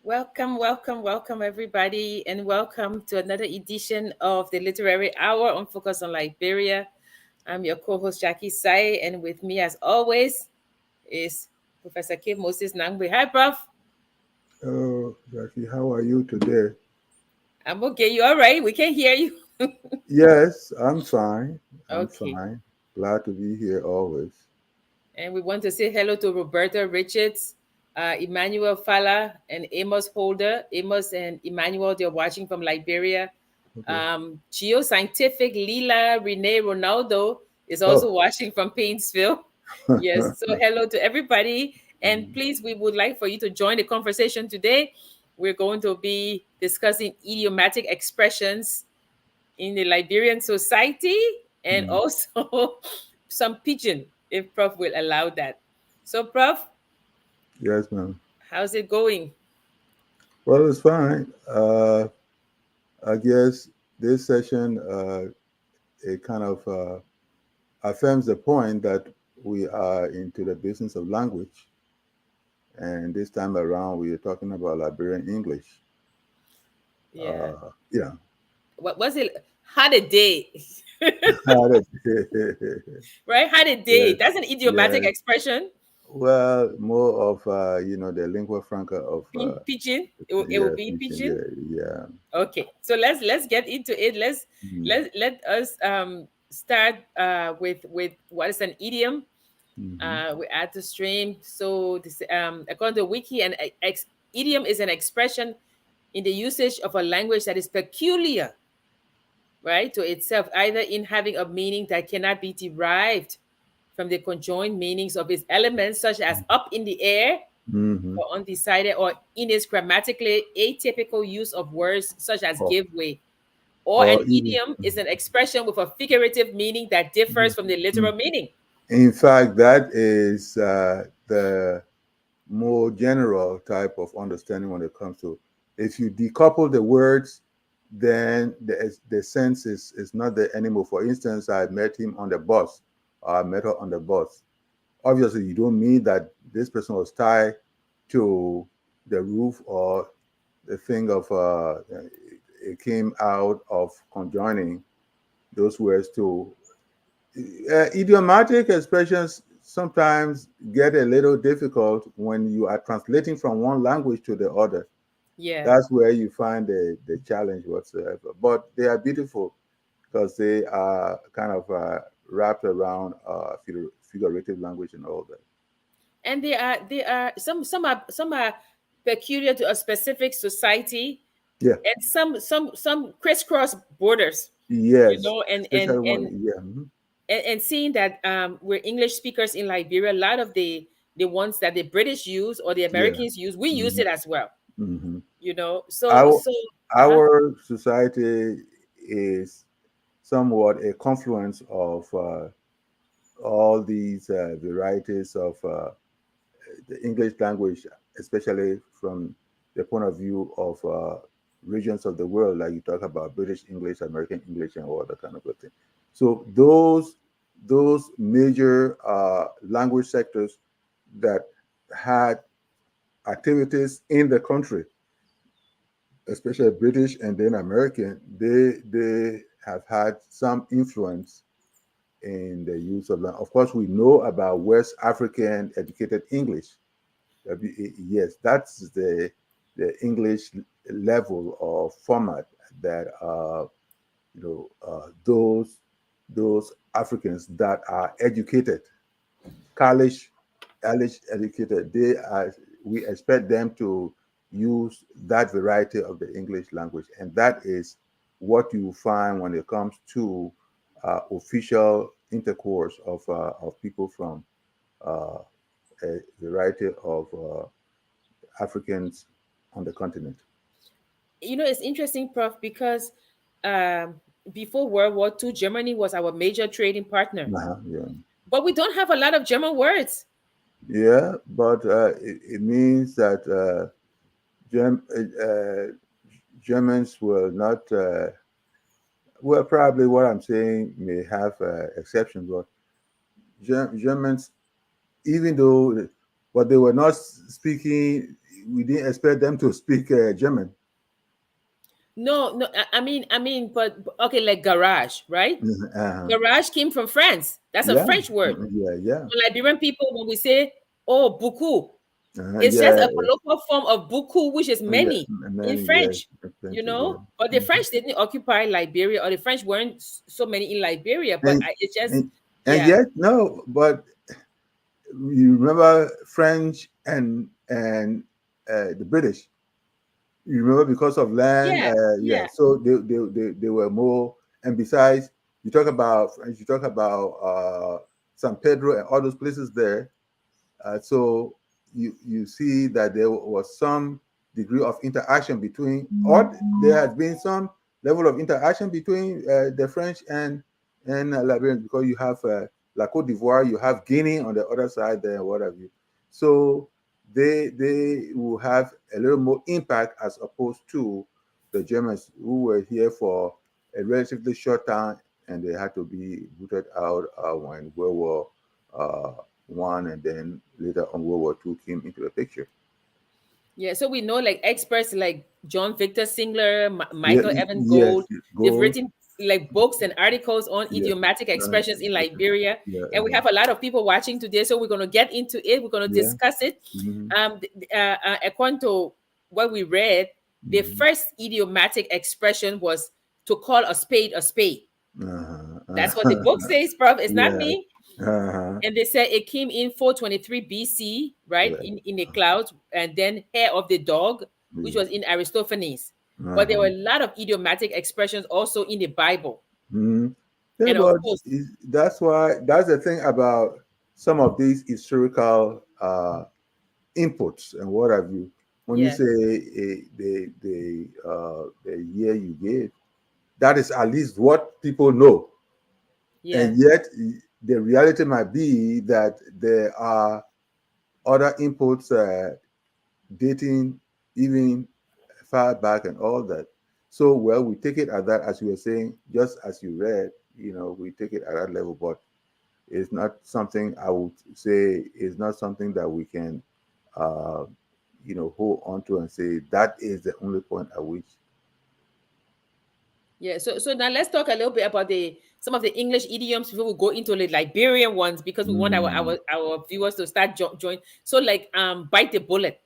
Welcome, everybody, and welcome to another edition of the Literary Hour on Focus on Liberia. I'm your co-host Jackie Sayegh, and with me, as always, is Professor K. Moses Nagbe. Hi, Prof. Oh, Jackie, how are you today? I'm okay. You all right? We can hear you. Yes, I'm fine. I'm Okay. fine. Glad to be here always. And we want to say hello to Roberta Richards, Emmanuel Fala, and Amos Holder. Amos and Emmanuel, they're watching from Liberia. Okay. Geoscientific Lila Renee Ronaldo is also Oh, watching from Painesville. Yes, so hello to everybody. And please, we would like for you to join the conversation today. We're going to be discussing idiomatic expressions in the Liberian society and Mm. also some pidgin, if Prof will allow that. So, Prof, Yes, ma'am. how's it going? Well, it's fine. I guess this session it kind of affirms the point that we are into the business of language, and this time around we are talking about Liberian English. Yeah. Yeah. What was it? Had a day. Right? Had a day. Yes. That's an idiomatic Yes. expression. Well, more of the lingua franca of Pigeon. It will yeah, be teaching. pigeon. Yeah. Okay. So let's get into it. Mm-hmm. Let us start with what is an idiom. Mm-hmm. We add the stream. So this according to Wiki, idiom is an expression in the usage of a language that is peculiar, right, to itself, either in having a meaning that cannot be derived from the conjoined meanings of its elements, such as up in the air Mm-hmm. or undecided, or in its grammatically atypical use of words such as Or, give way. Or an or even, idiom is an expression with a figurative meaning that differs from the Mhm. literal meaning. In fact, that is the more general type of understanding when it comes to if you decouple the words, then the sense is not there anymore. For instance, I met him on the bus, or I met her on the bus. Obviously, you don't mean that this person was tied to the roof or the thing of it came out of conjoining those words to idiomatic expressions sometimes get a little difficult when you are translating from one language to the other. Yeah. That's where you find the challenge whatsoever. But they are beautiful because they are kind of wrapped around figurative language and all that. And they are some are peculiar to a specific society, Yeah. and some crisscross borders, Yes. and Especially when, yeah. and seeing that we're English speakers in Liberia, a lot of the ones that the British use or the Yeah. Americans use, we use Hmm. it as well. Hmm. So Our so uh-huh. our society is somewhat a confluence of all these varieties of the English language, especially from the point of view of regions of the world, like you talk about British English, American English, and all that kind of a thing. So those major language sectors that had activities in the country, especially British and then American, they have had some influence in the use of language. Of course, we know about West African educated English. Yes, that's the English level or format that those Africans that are educated, college educated, they are, we expect them to use that variety of the English language, and that is what you find when it comes to official intercourse of people from uh, a variety of Africans on the continent. It's interesting, Prof, because before World War II, Germany was our major trading partner, Yeah, but we don't have a lot of German words. yeah, but it means that Germ- Germans will not. Well, probably what I'm saying may have exceptions, but Germans, even though, but they were not speaking. we didn't expect them to speak German. No, no. I mean, but okay, like garage, right? Uh-huh. Garage came from France. That's a Yeah, French word. yeah, yeah, So Liberian people, when we say, "Oh, beaucoup," it's just yeah, a colloquial form of beaucoup, which is yeah, many in many, yes, French. plenty, yeah. But the French didn't occupy Liberia, or the French weren't so many in Liberia. But And, it's just, and and yeah, yet no, but you remember French and the British. You remember because of land, yeah, yeah. yeah, So they were more. And besides, you talk about French, you talk about San Pedro and all those places there. So you see that there was some degree of interaction between, or there has been some level of interaction between the French and Liberians, because you have La Côte d'Ivoire, you have Guinea on the other side there, what have you. So they will have a little more impact as opposed to the Germans, who were here for a relatively short time, and they had to be booted out when World War One, and then later on World War Two came into the picture. yeah. So we know, like, experts like John Victor Singler, Yeah, Michael Evan yes, Gold. They've gold. written like books and articles on Yeah, idiomatic expressions in Liberia, yeah, and we have a lot of people watching today. So we're going to get into it. We're going to yeah. discuss it. Mm-hmm, According to what we read, the mm-hmm. first idiomatic expression was to call a spade a spade. Uh-huh, That's what the book says, Prof. It's not yeah. me. Uh-huh. And they said it came in 423 BC, right, Right. in the clouds, and then hair of the dog, which Yeah. was in Aristophanes. But there were Uh-huh. a lot of idiomatic expressions also in the Bible. Mm-hmm. Yeah, And of but course, that's why that's the thing about some of these historical inputs and what have you. When you yeah, say the year you gave, that is at least what people know. yeah, And yet, the reality might be that there are other inputs dating even far back and all that. So, well, we take it at that, as you were saying, just as you read, we take it at that level, but it's not something I would say is not something that we can, uh, hold on to and say that is the only point at which. yeah. So now let's talk a little bit about the some of the English idioms before we go into the Liberian ones, because we want our Mm-hmm. our viewers to start join. So, like, bite the bullet,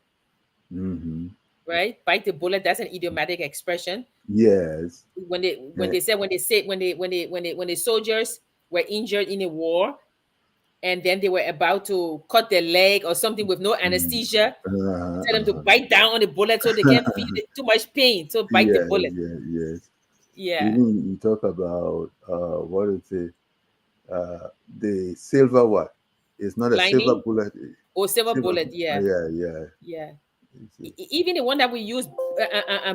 Mm-hmm. right? Bite the bullet. That's an idiomatic expression. Yes. When they when Eh, they say when they say when the soldiers were injured in a war, and then they were about to cut their leg or something with no mm, anesthesia, tell them to uh-huh. bite down on the bullet so they can't feel too much pain. So bite the Yes, bullet. yes, yes. Yeah. Even you talk about what is it? The silver what? It's not a silver Lining bullet. or silver Silver. bullet. Yeah. Yeah, yeah. Yeah. It's, Even the one that we use,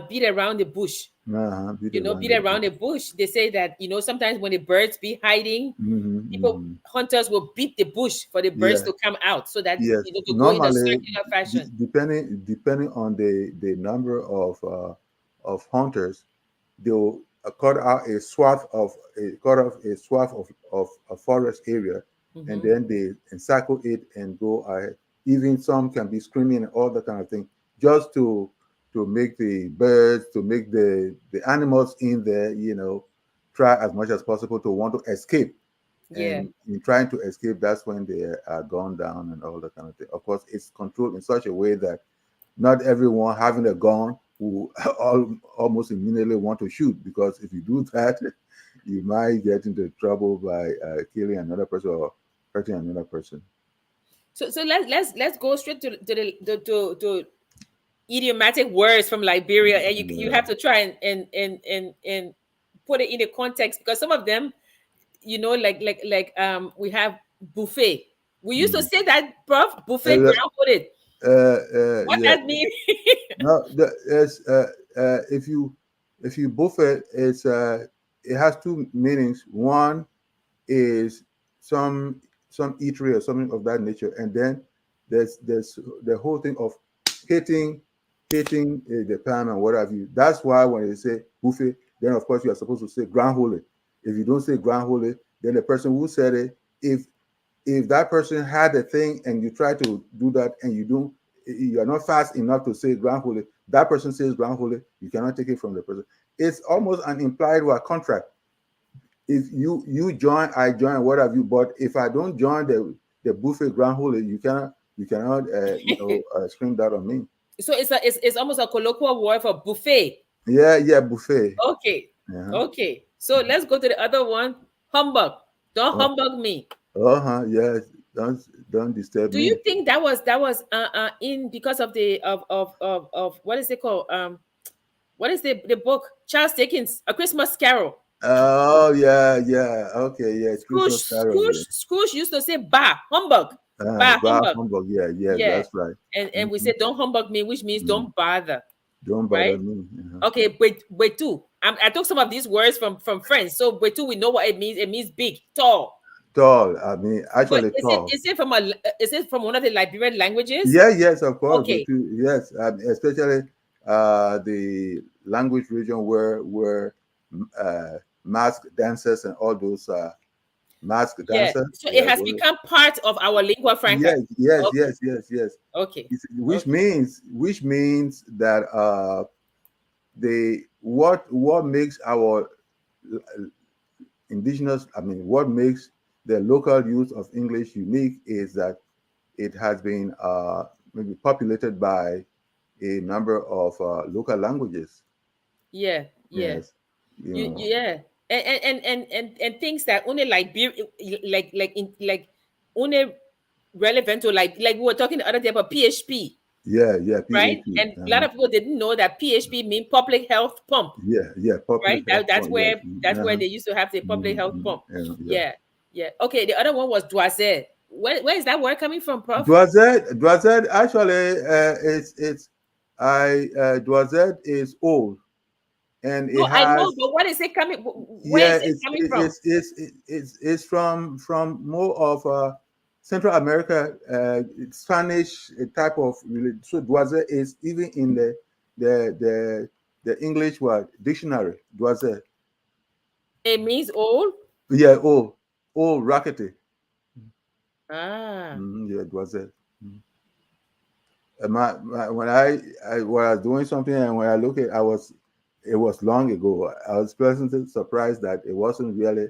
beat around the bush. beat around Beat the around bush. the bush. They say that, sometimes when the birds be hiding, Hmm, people, hmm. hunters will beat the bush for the birds Yeah. to come out, so that, Yes. to go in a Normally, circular fashion. depending on the number of hunters, they'll cut off a swath of a forest area, and Hmm. then they encircle it and go ahead. Even some can be screaming and all that kind of thing, just to make the birds, to make the animals in there, try as much as possible to want to escape. Yeah. And in trying to escape, that's when they are gone down and all that kind of thing. Of course, it's controlled in such a way that not everyone having a gun will almost immediately want to shoot, because if you do that, you might get into trouble by killing another person or hurting another person. So let's go straight to idiomatic words from Liberia, and you Yeah. have to try and put it in the context, because some of them, we have buffet. We used to Mm. say that, Prof, buffet Uh, ground footed. What yeah. that mean? No, if you buffet, it has two meanings. One is some some eatery or something of that nature, and then there's the whole thing of hitting the pan and what have you. That's why when they say buffet, then of course you are supposed to say ground hole. If you don't say ground hole, then the person who said it, if that person had a thing and you try to do that and you don't, you are not fast enough to say ground holy. That person says ground holy, you cannot take it from the person. It's almost an implied word contract. If you join, I join, what have you? But if I don't join the buffet ground holy, you cannot scream that on me. So it's almost a colloquial word for buffet. Yeah, yeah, buffet. Okay. Uh-huh. Okay. So let's go to the other one. Humbug. Don't Uh, humbug me. uh-huh. Yes. Don't disturb Do you me. think that was in because of the of what is it called? What is the book? Charles Dickens, A Christmas Carol. Oh yeah, yeah. Okay, yeah. Scrooge Christmas Carol. Scrooge Yeah. Scrooge used to say bah humbug. Bah Bar humbug. humbug. Yeah, yes, Yeah. that's right. And we Mhm, say don't humbug me, which means mhm. don't bother, Don't bother right? me. Uh-huh. Okay, wait too. I took some of these words from friends. So wait too, we know what it means. It means big, tall. Tall. I mean, But actually is it tall. is it from is it from one of the Liberian languages? Yeah, yes, of course. We Okay. do. Yes, especially the language region where mask dancers and all those mask Yeah. dancer. So it Yeah, has become part of our lingua franca. yes, yes, Okay. yes, yes, yes. Okay. Which Okay. means that the what makes our indigenous, I mean, what makes the local use of English unique is that it has been maybe populated by a number of local languages. Yeah. Yeah. Yes, you know. Yeah. And things that only only relevant to like we were talking the other day about PHP, Yeah, yeah, right? PHP. And a lot of people didn't know that PHP mean public health pump, Yeah, yeah, right? public health. That's Yes. where they used to have the public health pump. Yeah, yeah. Yeah. Yeah. Okay. The other one was Doisette. Where is that word coming from, Prof? Doisette actually it's I Doisette is old and No, it I know, has but what is it coming? Where yeah is it coming from? it's from more of Central America, Spanish type of so Doisette is even in the the the English word dictionary. Doisette. It means old. Yeah, oh, rackety. Ah. Yeah, Doisette. When when I was doing something and when I look at it was long ago. I was pleasantly surprised that it wasn't really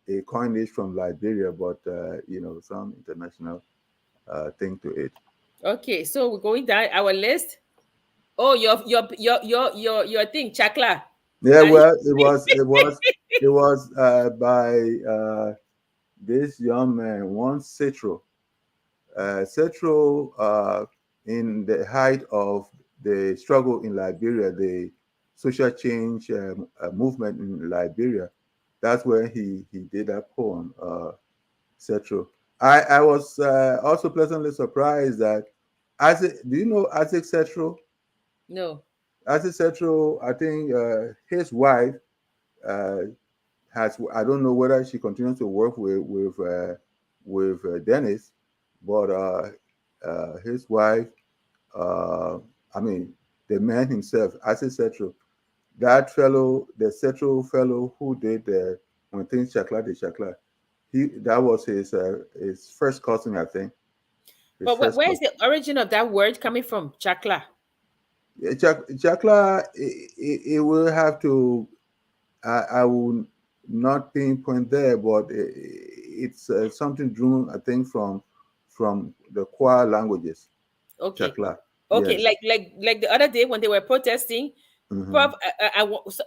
a coinage from Liberia, but some international thing to it. Okay. So we're going down our list. Oh, your thing, chakla. Yeah, Now, well, it was by this young man, one Citro. Citro, in the height of the struggle in Liberia, the social change movement in Liberia, that's where he did that poem, Citro. I was also pleasantly surprised that do you know Isaac Citro? no. Isaac Citro, I think his wife uh, has, I don't know whether she continues to work with Dennis, but his wife, uh, I mean, the man himself, Isaac Citro, that fellow, the Citro fellow who did when things chakla de chakla, that was his first cousin, I think, his But first where is cousin. the origin of that word coming from? Chakla. Chakla, it will have to. I will not pinpoint there, but it's something drawn, I think, from the Kwa languages. Okay. Chakla, Okay. yes. Like the other day when they were protesting, Hmm. Prof, I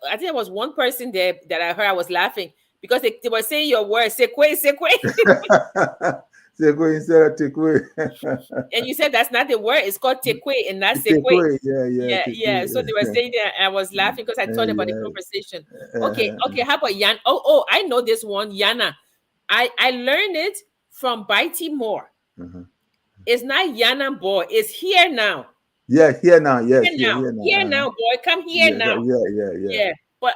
think there was one person there that I heard I was laughing because they were saying your word, sekwe, sekwe. Sekwe instead of tekwe. And you said that's not the word, it's called tekwe and not sekwe. Tekwe, yeah, yeah, Yeah, tekwe. yeah. So they were saying that and I was laughing because I thought about the Yeah. conversation. Okay, Uh-huh. okay. How about Yan? Oh, I know this one, Yana. I learned it from Bitey Moore. Uh-huh. It's not Yana boy, it's here now. Yeah, here now, yes, Here now. here now. Here Uh-huh. now, boy. Come here Yeah, now. yeah, yeah, yeah. Yeah. But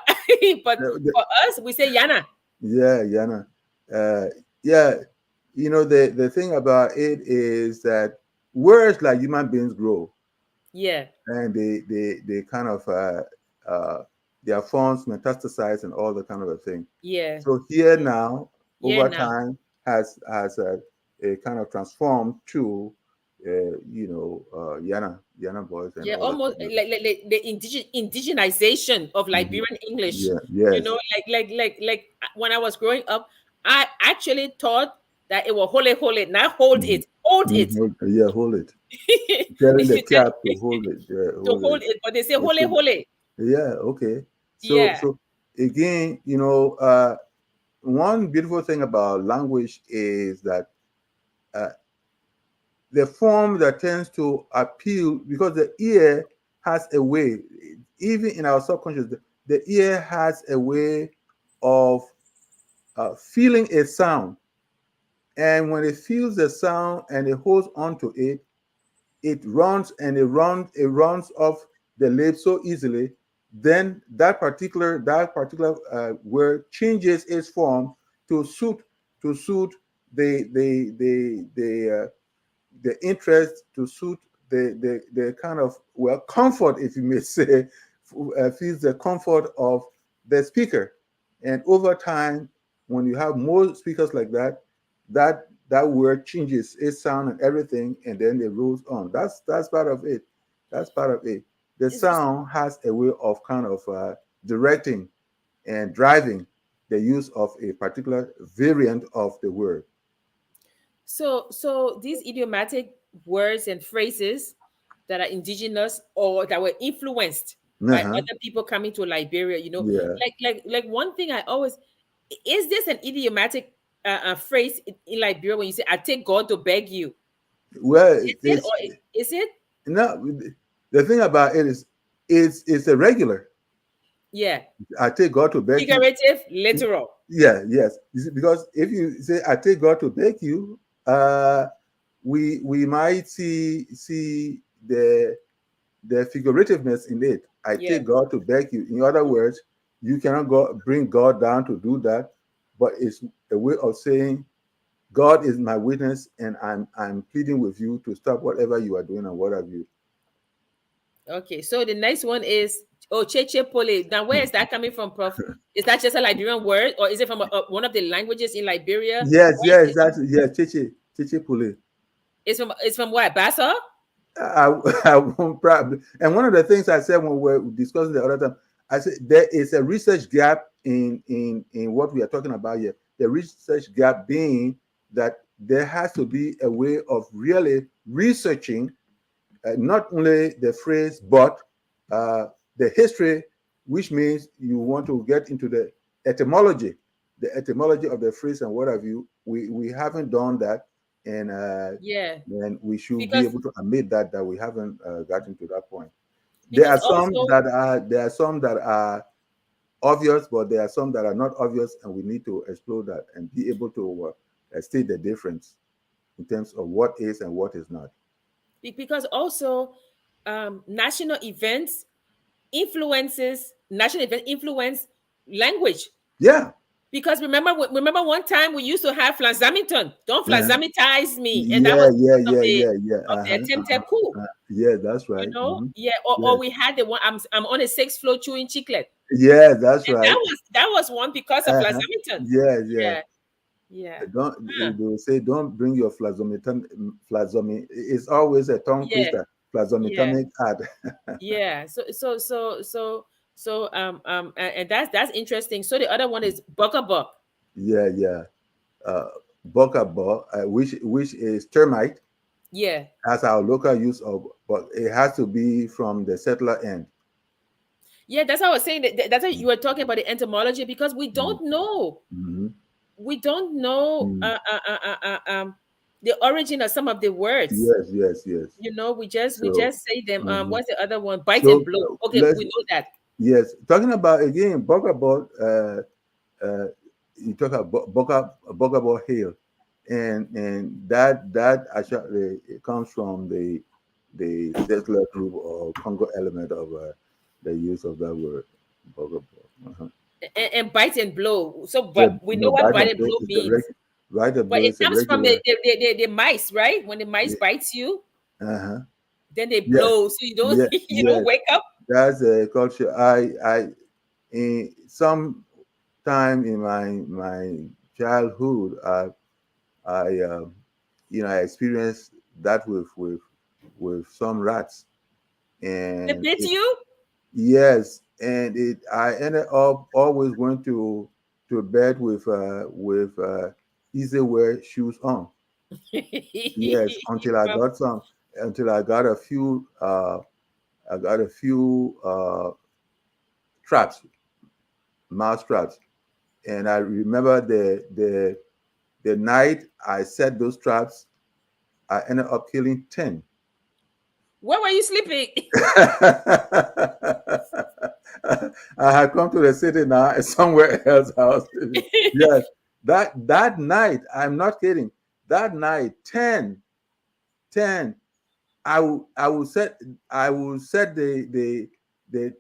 but for us, we say Yana. Yeah, Yana. Uh, yeah, the thing about it is that words like human beings grow, Yeah. and they kind of uh, their forms metastasize and all the kind of a thing. Yeah. So here now, Here over now. time, has a kind of transformed to. Yana boys and Yeah, all that almost kind of. like the indigenization of Mhm. Liberian English. Yeah. You Yes. know, when I was growing up, I actually thought that it was hold it, not hold Mhm. it, hold Mhm. it. Yeah, hold it. Telling If the you tell cat to hold it. Yeah, to hold hold it. it, but they say It should. hold it. Yeah. Okay. So Yeah. so again, one beautiful thing about language is that uh, the form that tends to appeal because the ear has a way, even in our subconscious, the ear has a way of feeling a sound. And when it feels the sound and it holds on to it, it runs off the lips so easily. Then that particular word changes its form to suit the interest, to suit the kind of, well, comfort, if you may say, feels the comfort of the speaker. And over time, when you have more speakers like that, that word changes its sound and everything, and then it rolls on. That's part of it. That's part of it. The It's- sound has a way of kind of directing and driving the use of a particular variant of the word. so these idiomatic words and phrases that are indigenous or that were influenced by Uh-huh. other people coming to Liberia, Yeah. like one thing I always, is this an idiomatic phrase in Liberia when you say "I take God to beg you"? Well, Is it or is it? no. The thing about it is, it's a regular. Yeah, I take God to beg you. figurative, literal. Yeah, yes. You see, because if you say I take God to beg you, we might see the figurativeness in it. I Yeah. take God to beg you. In other words, you cannot bring God down to do that, but it's a way of saying God is my witness, and I'm pleading with you to stop whatever you are doing and what have you. Okay, so the next one is Cheche Pole. Now, where is that coming from, Prof? Is that just a Liberian word, or is it from one of the languages in Liberia? Yes, Or is yes, it, that's yes, Cheche Pule. it's from what, Bassa? I won't probably. And one of the things I said when we were discussing the other time, I said there is a research gap in what we are talking about here. The research gap being that there has to be a way of really researching not only the phrase but uh, the history, which means you want to get into etymology, the etymology of the phrase and what have you. We haven't done that, and Yeah, we should be because able to admit that we haven't gotten to that point. There because are some also that are obvious, but there are some that are not obvious, and we need to explore that and be able to state the difference in terms of what is and what is not. because also national events national event influence language. Yeah. Because remember one time we used to have Flanzamington. Don't Uh-huh. Flanzamitize me, and that Yeah, was yeah, because yeah, yeah, yeah. of the Uh-huh, attempted uh-huh. coup. Yeah, that's right. Hmm. Yeah, Yeah, or we had the one, I'm on a sixth floor chewing chicle. yeah, that's And right. that was one because of Uh-huh. Flanzamington. Yeah, yeah. Yeah, yeah. Don't Huh. they will say don't bring your flazomi. It's always a tongue Yeah, twister. yeah, Flazomitamic ad. yeah. And that's interesting. So the other one is Bucka Buck. Yeah, yeah. Uh, Bokabo, which is termite, Yeah. as our local use of, but it has to be from the settler end. Yeah, that's how I was saying that's how you were talking about the entomology, because we don't know. Mm-hmm. We don't know the origin of some of the words. Yes, yes, yes. We So, just say them. mhm. What's the other one? Bite and So blow. Okay, let's we know that. yes, talking about again Bokabo. You talk about Bokabo Hill, and that actually it comes from the settler group or Congo element of the use of that word Bokabo. Uh-huh. And bite and blow. So, Yeah, but we know no, what bite bite and and blow blow is the means. bite and But blow it is a comes from regular. the mice, right? When the mice bites you, Uh-huh. then they Yes, blow, so you don't yeah, you don't yes. wake up. That's a culture. I in some time in my childhood, I I experienced that with some rats, They and bit it, you? yes, and it I ended up always going to bed with easy wear shoes on. Yes, until I got a few traps, mouse traps, and I remember the night I set those traps, I ended up killing 10. Where were you sleeping? I had come to the city now, somewhere else. I was living. Yes, that night, I'm not kidding. That night, 10. I will set the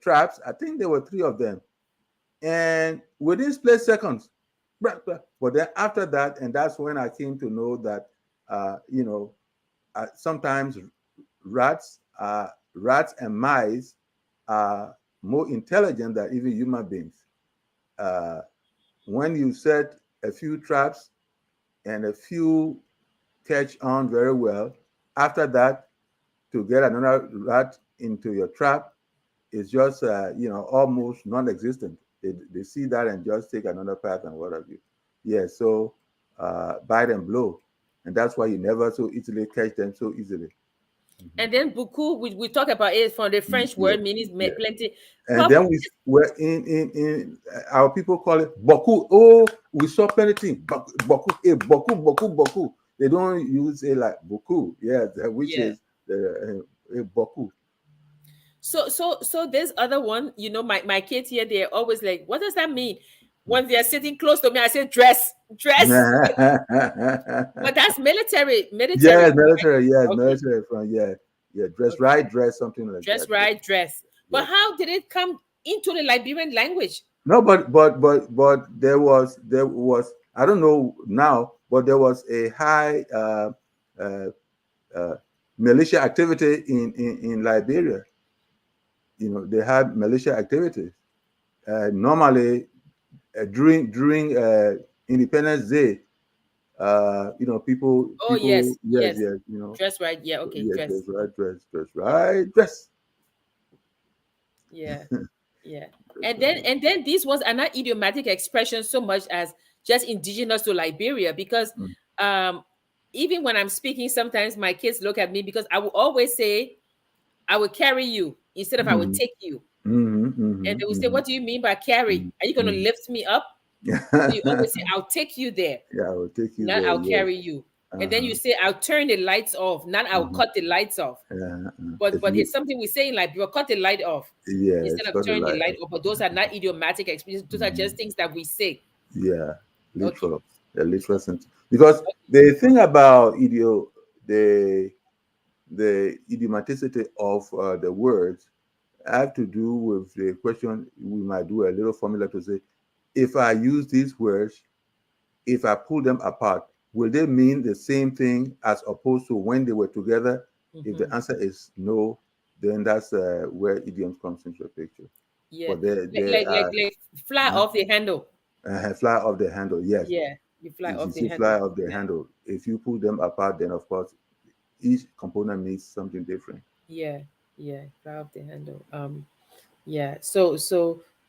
traps. I think there were three of them, and within split seconds, blah, blah. But then after that, and that's when I came to know that, you know, sometimes rats and mice are more intelligent than even human beings. Uh, when you set a few traps and a few catch on very well, after that, to get another rat into your trap is just, almost non-existent. They see that and just take another path and what have you. Yeah, so bite and blow. And that's why you never so easily catch them so easily. Mhm. And then beaucoup, we talk about it from the French Yeah, word meaning yeah. plenty. And Prof, then were in our people call it boku. Oh, we saw plenty things. Boku, boku. They don't use it like boku. Yeah, which yeah. is boku. So there's other one, my kids here, they're always like, what does that mean? When they're sitting close to me, I say dress, dress. But that's military, Yes, military. Yes, right? Okay, military. From yeah, yeah. Dress okay. right, dress something like Dress that. Yeah, right, dress. yeah. But how did it come into the Liberian language? No, but there was I don't know now, but there was a high uh, uh, militia activity in Liberia. They had militia activities. Normally, during Independence Day, Oh people, yes, yes, yes. yes, Dress right, yeah, okay, yeah, dress. dress right, dress. Yeah, yeah. Dress And then right. and then these ones are not idiomatic expressions so much as just indigenous to Liberia because Mm. um even when I'm speaking, sometimes my kids look at me because I will always say, I will carry you instead of I will Mhm, take you. mhm, And mhm, they will say, mhm, what do you mean by carry? mhm, Are you going to mhm. lift me up? So you always say, I'll take you there, Yeah, I will take you not there. I'll Yes. carry you. And then you Uh-huh. say, I'll turn the lights off, not I'll Mhm. cut the lights off. But If but you, it's something we say in like, you'll cut the light off yeah, instead it's of got a turn the light. light off. But those are not idiomatic expressions. Those are just Mhm. things that we say. Yeah, Okay. literal, the literal sense. Because the thing about the the idiomaticity of the words have to do with the question. We might do a little formula to say, if I use these words, if I pull them apart, will they mean the same thing as opposed to when they were together? If the Hmm. answer is no, then that's where idioms comes into the picture. Yeah. But they Like are fly uh, off the handle. fly off the handle. Yes, Yeah. You fly if you off the say handle. fly off the Yeah. handle, if you pull them apart, then of course each component means something different. Yeah. Yeah. Fly off the handle. Yeah.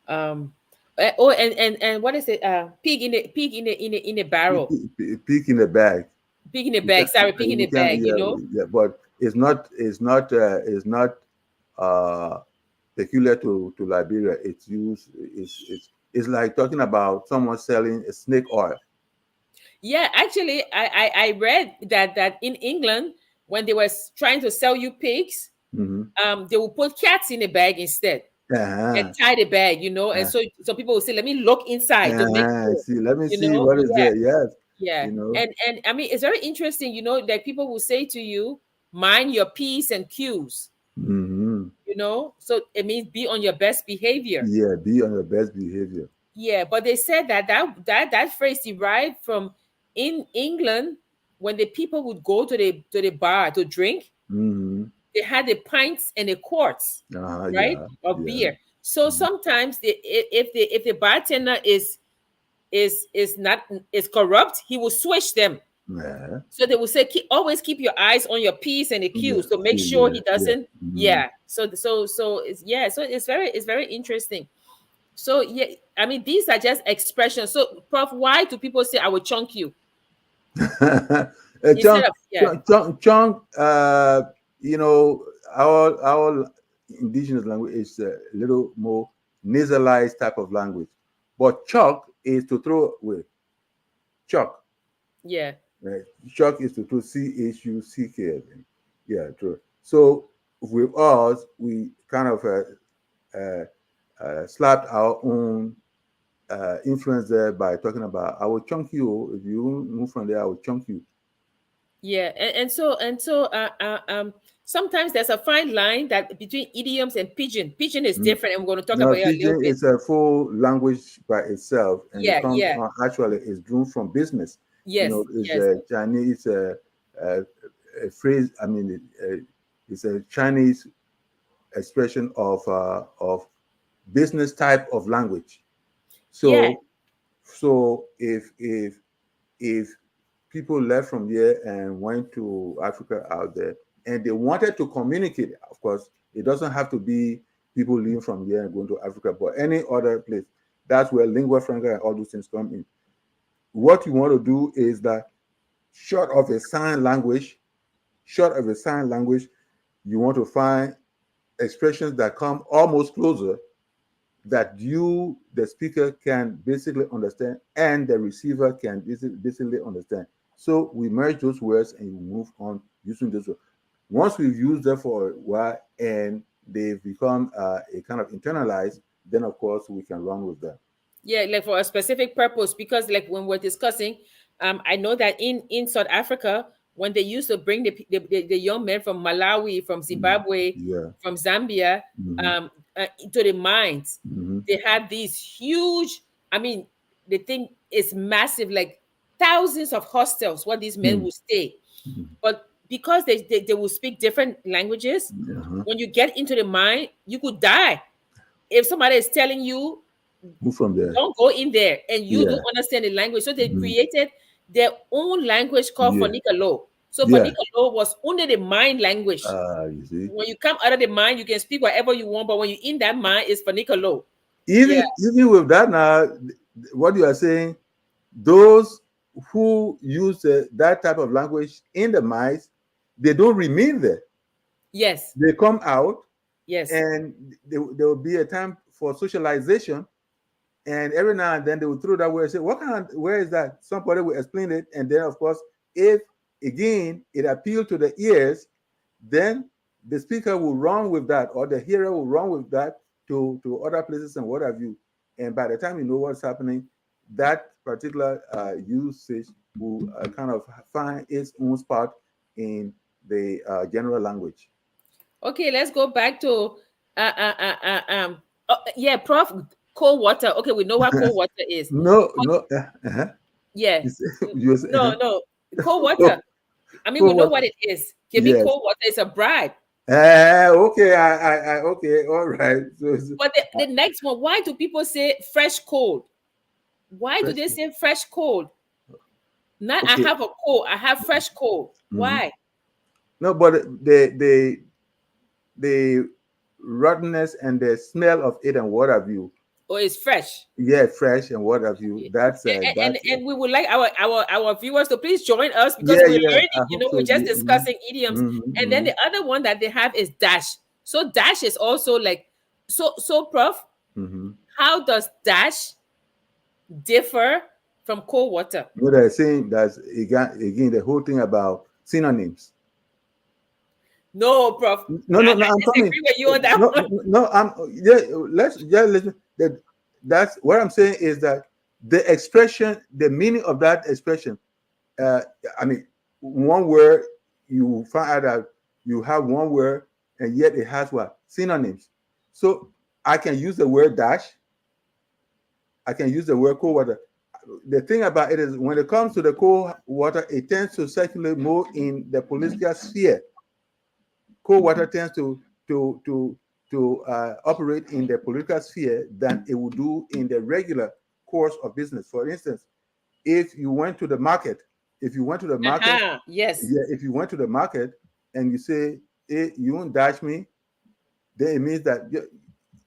Um oh, and what is it? Pig in a barrel. Peek in the bag. Pig in a You bag. can, Sorry, pig in a you can, bag, yeah, yeah, but it's not uh, peculiar to Liberia. It's used. It's like talking about someone selling a snake oil. Yeah, actually, I read that in England, when they were trying to sell you pigs, Mm-hmm. they will put cats in a bag instead and Uh-huh. tie the bag, and Uh, so people will say, let me look inside to make sure, See, let me see what is yeah. there. Yes, Yeah. you know. And I mean, it's very interesting, that people will say to you, mind your P's and Q's, Mm-hmm. so it means be on your best behavior. Yeah, be on your best behavior. Yeah, but they said that phrase derived from in England when the people would go to the bar to drink, Mm-hmm. they had the pints and the quarts, right, Yeah, of yeah. beer. So Mm-hmm. sometimes if the bartender is not is corrupt, he will switch them. Yeah. So they will say, always keep your eyes on your P's and the Yeah. Q's to make sure Yeah. he Yeah. doesn't. Mhm. Yeah. So it's, yeah. So it's very interesting. So yeah, I mean these are just expressions. So Prof, why do people say I will chunk you A instead chunk, of yeah, chunk. You know, our indigenous language is a little more nasalized type of language, but chuck is to throw with chuck. yeah, Right? Chuck is to throw chuck. Yeah, true. So with us, we kind of uh, slapped our own influence there by talking about I will chunk you. If you move from there, I will chunk you. yeah, and so sometimes there's a fine line that between idioms and pidgin. Pidgin is Mm. different, and we're going to talk Now, about it a little pidgin bit. is a full language by itself, and it Yeah, comes yeah, from actually is drawn from business. You yes, know, it's yes, a Chinese uh, a phrase. I mean, it's a Chinese expression of business type of language. yeah, So if people left from here and went to Africa out there and they wanted to communicate, of course, it doesn't have to be people leaving from here and going to Africa, but any other place. That's where lingua franca and all those things come in. What you want to do is that short of a sign language, short of a sign language, you want to find expressions that come almost closer that you, the speaker, can basically understand and the receiver can basically understand. So we merge those words and you move on using those words. Once we've used them for a while and they've become a kind of internalized, then of course we can run with them. yeah, like for a specific purpose. Because like when we're discussing, I know that in South Africa, when they used to bring the young men from Malawi, from Mhm. Zimbabwe, Yeah. from Zambia, Hmm. into the mines, Hmm. they had these huge. I mean, the thing is massive, like thousands of hostels where these men Hmm. will stay. Hmm. But because they will speak different languages, Uh-huh. when you get into the mine, you could die if somebody is telling you Move from there. don't go in there and you don't Yeah. understand the language. So they Mhm. created their own language called Yeah. Fonicalo. So Yeah. Fonicalo was only the mind language. You see. When you come out of the mind, you can speak whatever you want, but when you're in that mind, it's Fonicalo. Yeah. Even with that now, what you are saying, those who use that type of language in the mines, they don't remain there. Yes. They come out, Yes. and there will be a time for socialization. And every now and then they will throw that word and say, "What kind of where is that?" Somebody will explain it, and then of course, if again it appeals to the ears, then the speaker will run with that, or the hearer will run with that to other places and what have you. And by the time you know what's happening, that particular usage will kind of find its own spot in the general language. Okay, let's go back to yeah, Prof. Cold water. Okay, we know what cold water is. No, But no, yeah, you say, you say, no, cold water. oh, I mean, we cold know water. what it is. Give me Yes. cold water. It's a bribe. Okay. Okay. All right. But the next one, why do people say fresh cold? Why do Fresh. they say fresh cold? Not I Okay. have a cold, I have fresh cold. Mhm. Why? No, but the rottenness and the smell of it and what have you. Or it's fresh. Yeah, fresh and what have you. Okay. That's And that's and we would like our viewers to please join us because yeah, we're yeah. learning, I hope so. we're just Yeah. discussing idioms. And then Hmm. the other one that they have is dash. So dash is also like so Prof, Hmm. how does dash differ from cold water? What I'm saying, that's again the whole thing about synonyms. No, Prof. No, no, no. I I'm coming. disagree with you on that No, one. no. I'm yeah. Let's that. That's what I'm saying is that the expression, the meaning of that expression. Uh, I mean, one word you find out that you have one word and yet it has what synonyms. So I can use the word dash. I can use the word cold water. The thing about it is when it comes to the cold water, it tends to circulate more in the political sphere. Cold water tends to to to operate in the political sphere than it would do in the regular course of business. For instance, if you went to the market if you went to the market, Yes. yeah, if you went to the market and you say, hey, you won't dash me, then it means that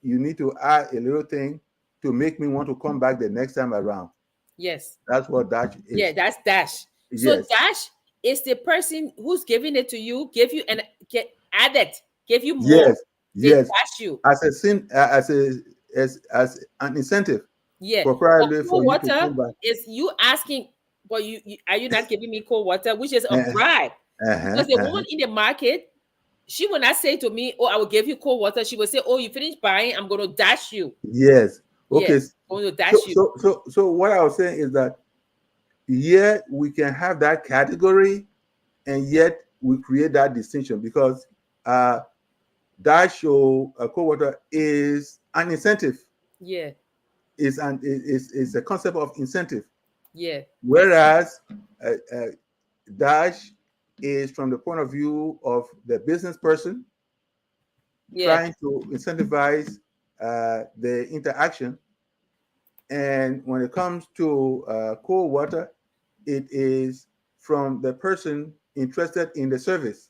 you need to add a little thing to make me want to come back the next time around. Yes. That's what dash Yeah, is. that's dash. So Yes, dash is the person who's giving it to you, give you and get added, give you more. yes, They yes. dash you. As a sin, as an incentive, Yeah. But probably for cold you to water come back. is you asking, but you are you not giving me cold water, which is a Uh, bribe. uh-huh, Because the uh-huh. woman in the market, she will not say to me, "Oh, I will give you cold water." She will say, "Oh, you finished buying, I'm going to dash you." Yes. Okay. Yes, I'm going to So, dash you. so what I was saying is that yet we can have that category, and yet we create that distinction because uh, dash or co-water is an incentive. Yeah, Is a concept of incentive, yeah, whereas uh, uh, dash is from the point of view of the business person yeah. trying to incentivize the interaction. And when it comes to cold water, it is from the person interested in the service.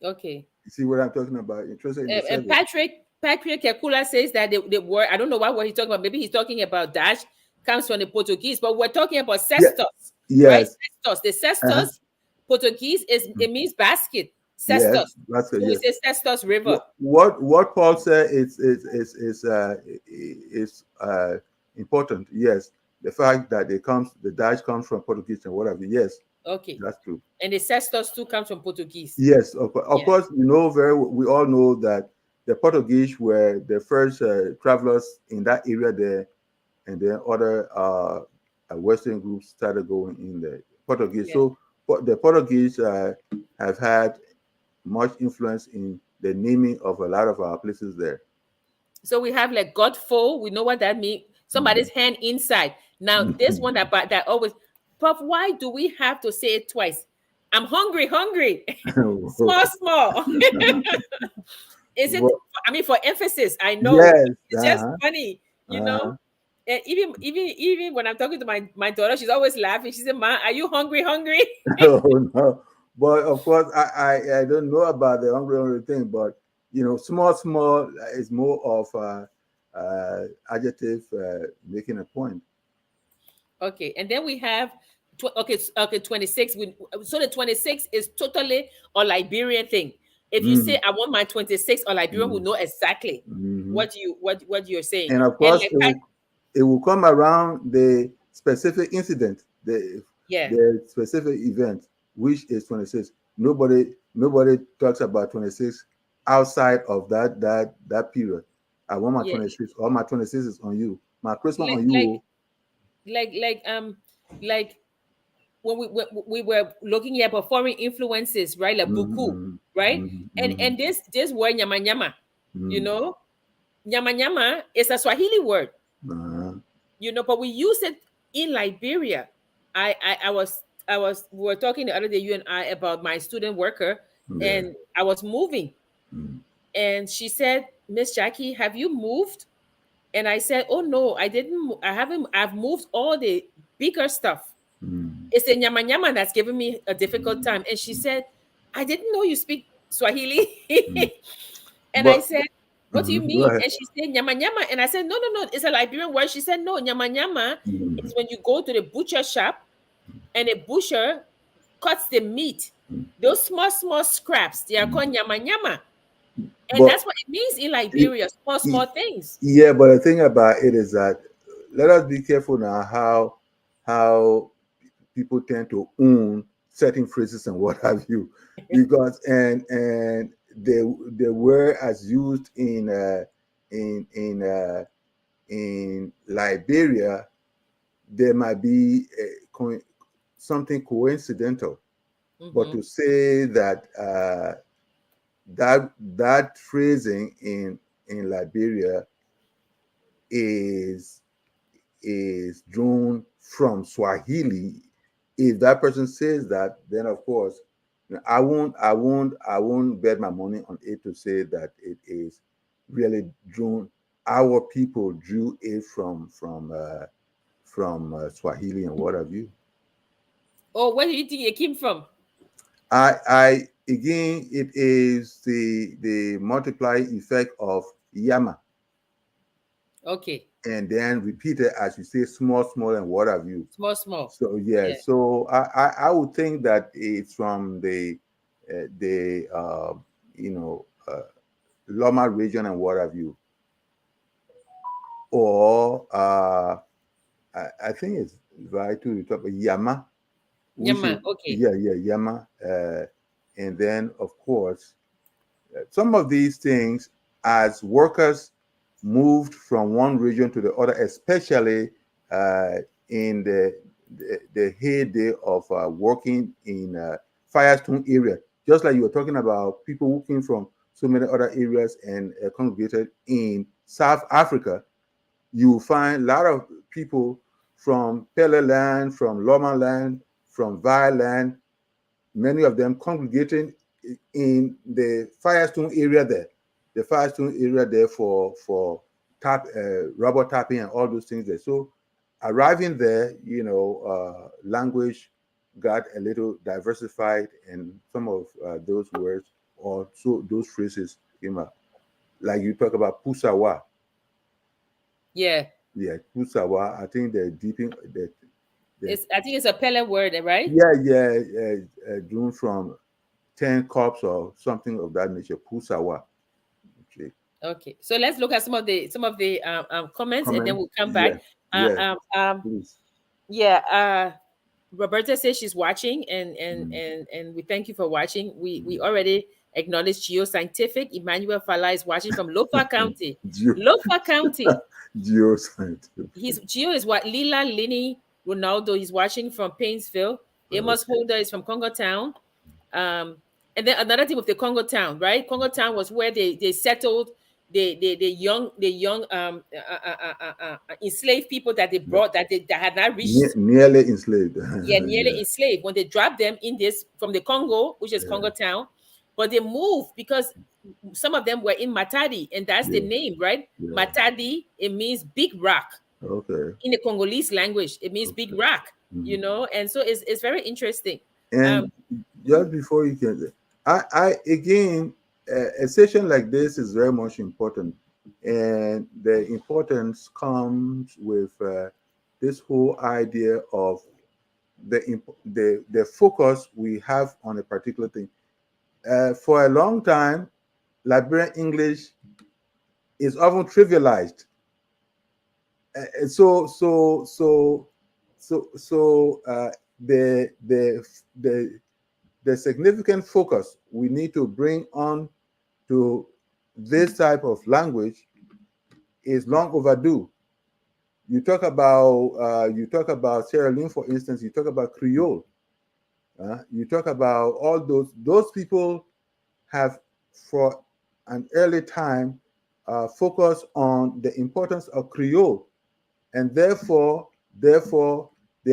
Okay. You see what I'm talking about? Interested in the And service. Patrick Kekula says that the word, I don't know what word he's talking about. Maybe he's talking about dash comes from the Portuguese, but we're talking about Yeah. cestos, right? Yes. Cestos. The Uh-huh. cestos Portuguese is it means basket. Yes. Cestos. That's good. So we Yes. say cestos river. What Paul said is important. Yes, the fact that the dash comes from Portuguese and whatever. Yes, Okay. that's true. And the cestos too comes from Portuguese. Yes, of Yeah. course, we all know that the Portuguese were the first travelers in that area there, and then other Western groups started going in the Portuguese. Yeah. So, the Portuguese have had much influence in the naming of a lot of our places there. So we have like Godful. We know what that means. Somebody's Mhm. hand inside. Now this one that always, Prof, why do we have to say it twice? I'm hungry, hungry. Small, small. Is it? Well, I mean, for emphasis, I know. yes. It's just Uh-huh. funny, you know. Uh-huh. And even when I'm talking to my daughter, she's always laughing. She said, "Ma, are you hungry, hungry?" Oh no. But of course, I don't know about the hungry thing, but small is more of adjective making a point. Okay, and then we have okay 26. So the 26 is totally a Liberian thing. If you say Mm, I want my 26, a Liberian will mm, know exactly mhm. what you're saying. And of And course, it will come around the specific incident, yeah, the specific event, which is 26. Nobody talks about 26 outside of that period. I want my yeah, 26. All my 26 is on you. My Christmas like on you. like Oh. like like like when we were looking at foreign influences, right? Like buku, Mhm, right? mhm, And mhm, and this word nyama nyama, you mhm. know, nyama nyama is a Swahili word, Uh-huh. but we use it in Liberia. I was we were talking the other day, you and I, about my student worker, Yeah. and I was moving, Mm, and she said, "Miss Jackie, have you moved?" And I said, "Oh no, I didn't. I haven't. I've moved all the bigger stuff. mm, It's the nyama nyama that's giving me a difficult time." And she said, "I didn't know you speak Swahili." mm. And I But said, "What do you go mean?" ahead. And she said, "Nyama nyama." And I said, "No, no, no. It's a Liberian word." She said, "No, nyama nyama is Mm, when you go to the butcher shop and a butcher cuts the meat. mm. Those small, small scraps, they are called nyama nyama. And But that's what it means in y- Liberia, small, y- small things." yeah, but the thing about it is that let us be careful now how people tend to own certain phrases and what have you, because and they were as used in Liberia, there might be something coincidental, but Mm-hmm. to say that that phrasing in Liberia is drawn from Swahili. If that person says that, then of course, I won't bet my money on it to say that it is really drawn. Our people drew it from Swahili and what have you. Or where do you think it came from? I again, it is the multiplying effect of yama, Okay. and then repeat it as you say small, small, and what have you. Small, small. So yeah, Yeah. so I would think that it's from the you know Loma region and what have you, or I think it's right to the top of Yama, which is Yama. Okay. yeah Yama, and then of course some of these things as workers moved from one region to the other, especially uh, in the heyday of working in Firestone area. Just like you were talking about people who came from so many other areas and congregated in South Africa, you find a lot of people from Pele land, from Loma land, from Vi land, many of them congregating in the Firestone area there, the Firestone area there for rubber tapping and all those things there. So arriving there, language got a little diversified, and some of those words or so those phrases came up. Like you talk about pusawa, Yeah. yeah, pusawa. I think they're deeping the It's, I think it's a Pele word, right? yeah, yeah, drawn from 10 cups or something of that nature. Pusawa. Okay. Okay. So let's look at some of the comments, and then Comment? we'll come back. Yeah, Uh, yeah, um, um, please. yeah. Roberta says she's watching, and Mm. we thank you for watching. We already acknowledged Geoscientific. Emmanuel Fala is watching from Lofa County. Geo, Lofa County. geoscientific. He's Geo is what Lila Lini Ronaldo. He's watching from Painesville. Amos Okay. Holder is from Congo Town. Um, and then another thing with the Congo Town, right? Congo Town was where they settled the young enslaved people that they Yeah. brought that had not reached, Nearly enslaved. yeah, nearly Yeah, enslaved, when they dropped them in this from the Congo, which is yeah, Congo Town. But they moved because some of them were in Matadi, and that's the yeah, name, right? yeah. Matadi, it means big rock Okay, in the Congolese language. It means big okay. rock, Mhm. and so it's very interesting. Um, And just before you can, I again, a session like this is very much important, and the importance comes with this whole idea of the focus we have on a particular thing. For a long time, Liberian English is often trivialized. So the the the the significant focus we need to bring on to this type of language is long overdue. You talk about Sierra Leone, for instance. You talk about Creole. You talk about all those people have for an early time focused on the importance of Creole, and therefore there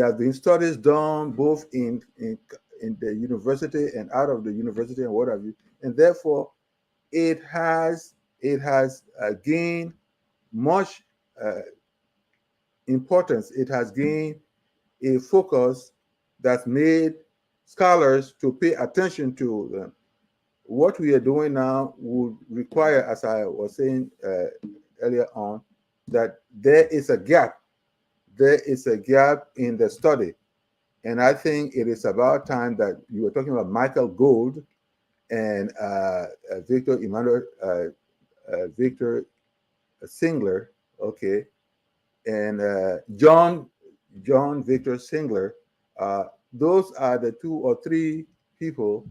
have been studies done both in the university and out of the university and what have you, and therefore it has gained much uh, importance. It has gained a focus that's made scholars to pay attention to them. What we are doing now would require, as I was saying earlier on, that there is a gap. There is a gap in the study. And I think it is about time that you were talking about Michael Gould and Victor Singler, okay, and John Victor Singler. Those are the two or three people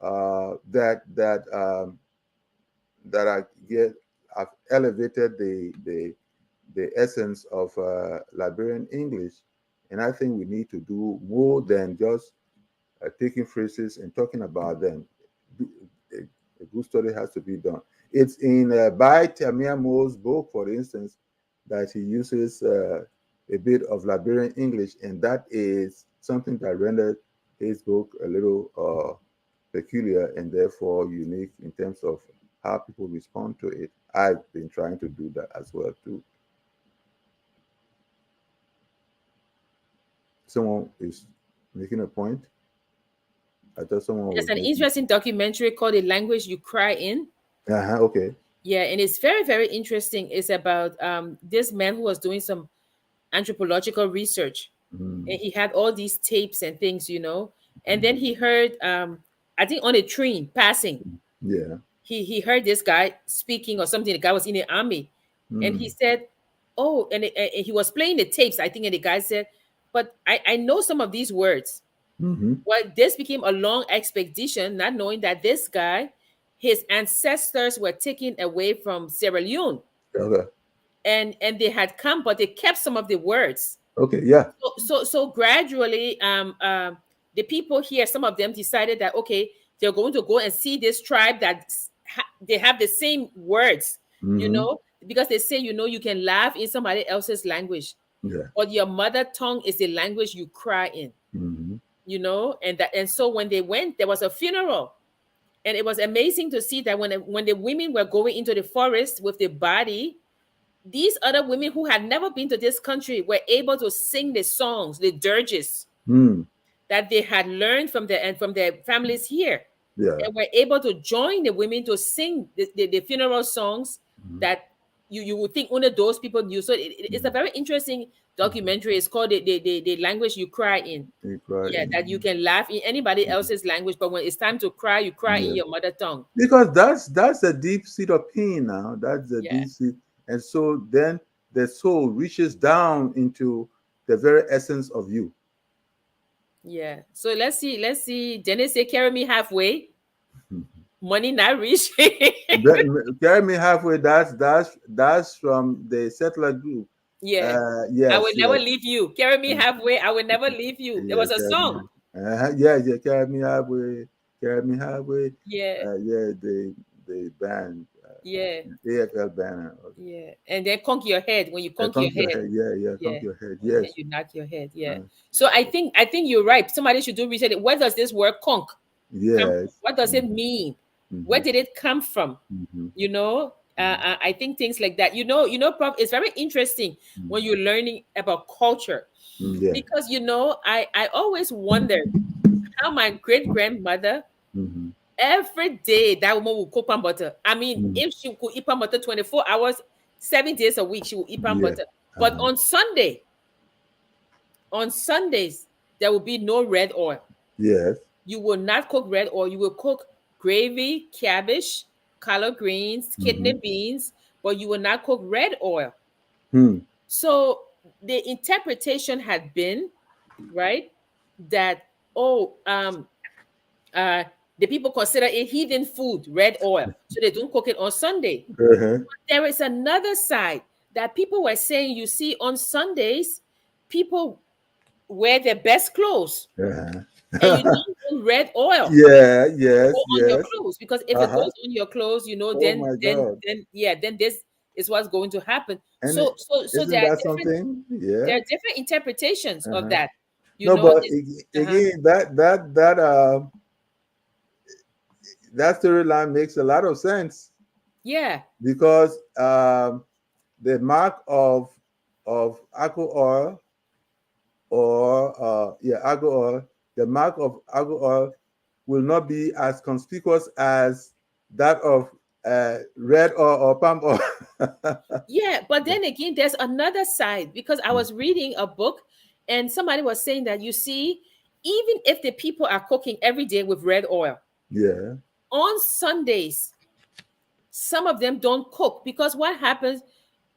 that I get have elevated the essence of Liberian English, and I think we need to do more than just taking phrases and talking about them. A good study has to be done. It's in by Tamia Moore's book, for instance, that he uses a bit of Liberian English, and that is something that rendered his book a little peculiar and therefore unique in terms of how people respond to it. I've been trying to do that as well too. Someone is Making a point. I thought someone There's was an making. interesting documentary called "The Language You Cry In." Okay. Yeah, and it's very, very interesting. It's about this man who was doing some anthropological research, Mm, and he had all these tapes and things, and then he heard, I think on a train passing, yeah. he heard this guy speaking or something. The guy was in the army, and he Mm, said, "Oh," and he was playing the tapes, I think, and the guy said, "But I know some of these words." mm-hmm. Well, this became a long expedition, not knowing that this guy, his ancestors were taken away from Sierra Leone, Okay. and they had come, but they kept some of the words. Okay. Yeah. So gradually, the people here, some of them decided that okay, they're going to go and see this tribe that they have the same words, Mm-hmm. because they say you can laugh in somebody else's language, Yeah. but your mother tongue is the language you cry in. Mm-hmm. And so when they went, there was a funeral, and it was amazing to see that when the women were going into the forest with the body, these other women who had never been to this country were able to sing the songs, the dirges Mm, that they had learned from their families here, yeah. and were able to join the women to sing the funeral songs Mm-hmm. that you would think only those people knew. So it's a Mm-hmm. very interesting documentary. It's called the language you cry in. You cry Yeah, that you in. can laugh in anybody Mhm. else's language, but when it's time to cry, you cry in Yeah. your mother tongue. Because that's a deep seat of pain now. That's a Yeah, deep seat. And so then the soul reaches down into the very essence of you. yeah. So let's see. Dennis say, "Carry me halfway." Mhm. Money not reach. Carry me halfway. That's from the settler group. Yeah. I Yes, will never yes. leave you. Carry me halfway. I will never leave you. There Yeah, was a carry me. song. Yeah, yeah, carry me halfway. Carry me halfway. Yeah. Yeah, the band, Yeah. AFL band. Yeah. And then conk your head. When you conk your Conk your head. head. Yeah, yeah, Yeah. conk your head. And then Yes. you knock your head. Yeah. Uh, So I think you're right. Somebody should do research. Where does this word conk come from? yes. What does it Mm-hmm, mean? Where mm-hmm, did it come from? mm-hmm, You know, I think things like that. Prof, it's very interesting when you're learning about culture, mm-hmm. Yeah. because I always wondered how my great grandmother, Mm-hmm, every day that woman will cook pan butter. I mean, mm-hmm. if she could eat pan butter 24 hours, 7 days a week, she will eat pan Yeah. butter. But Uh-huh. on Sundays, there will be no red oil. Yes. You will not cook red oil. You will cook gravy, cabbage, collard greens, kidney Mm-hmm. beans, but you will not cook red oil. Hmm. So the interpretation had been, right, that, oh, uh, the people consider it heathen food, red oil, so they don't cook it on Sunday. Uh-huh. There is another side that people were saying, you see, on Sundays, people wear their best clothes, and you Uh-huh. don't want red oil Yeah. to Yes. go on your Yes. clothes, because if it Uh-huh. goes on your clothes, Oh then my then God. then yeah, then this is what's going to happen. And So isn't that something? there Yeah. are different interpretations of Uh-huh. that. No, but Uh-huh. again, that storyline makes a lot of sense Yeah, because the mark of alcohol oil or alcohol oil, the mark of alcohol oil will not be as conspicuous as that of red oil or palm oil. yeah. But then again, there's another side, because I was reading a book, and somebody was saying that, you see, even if the people are cooking every day with red oil, Yeah. on Sundays, some of them don't cook, because what happens,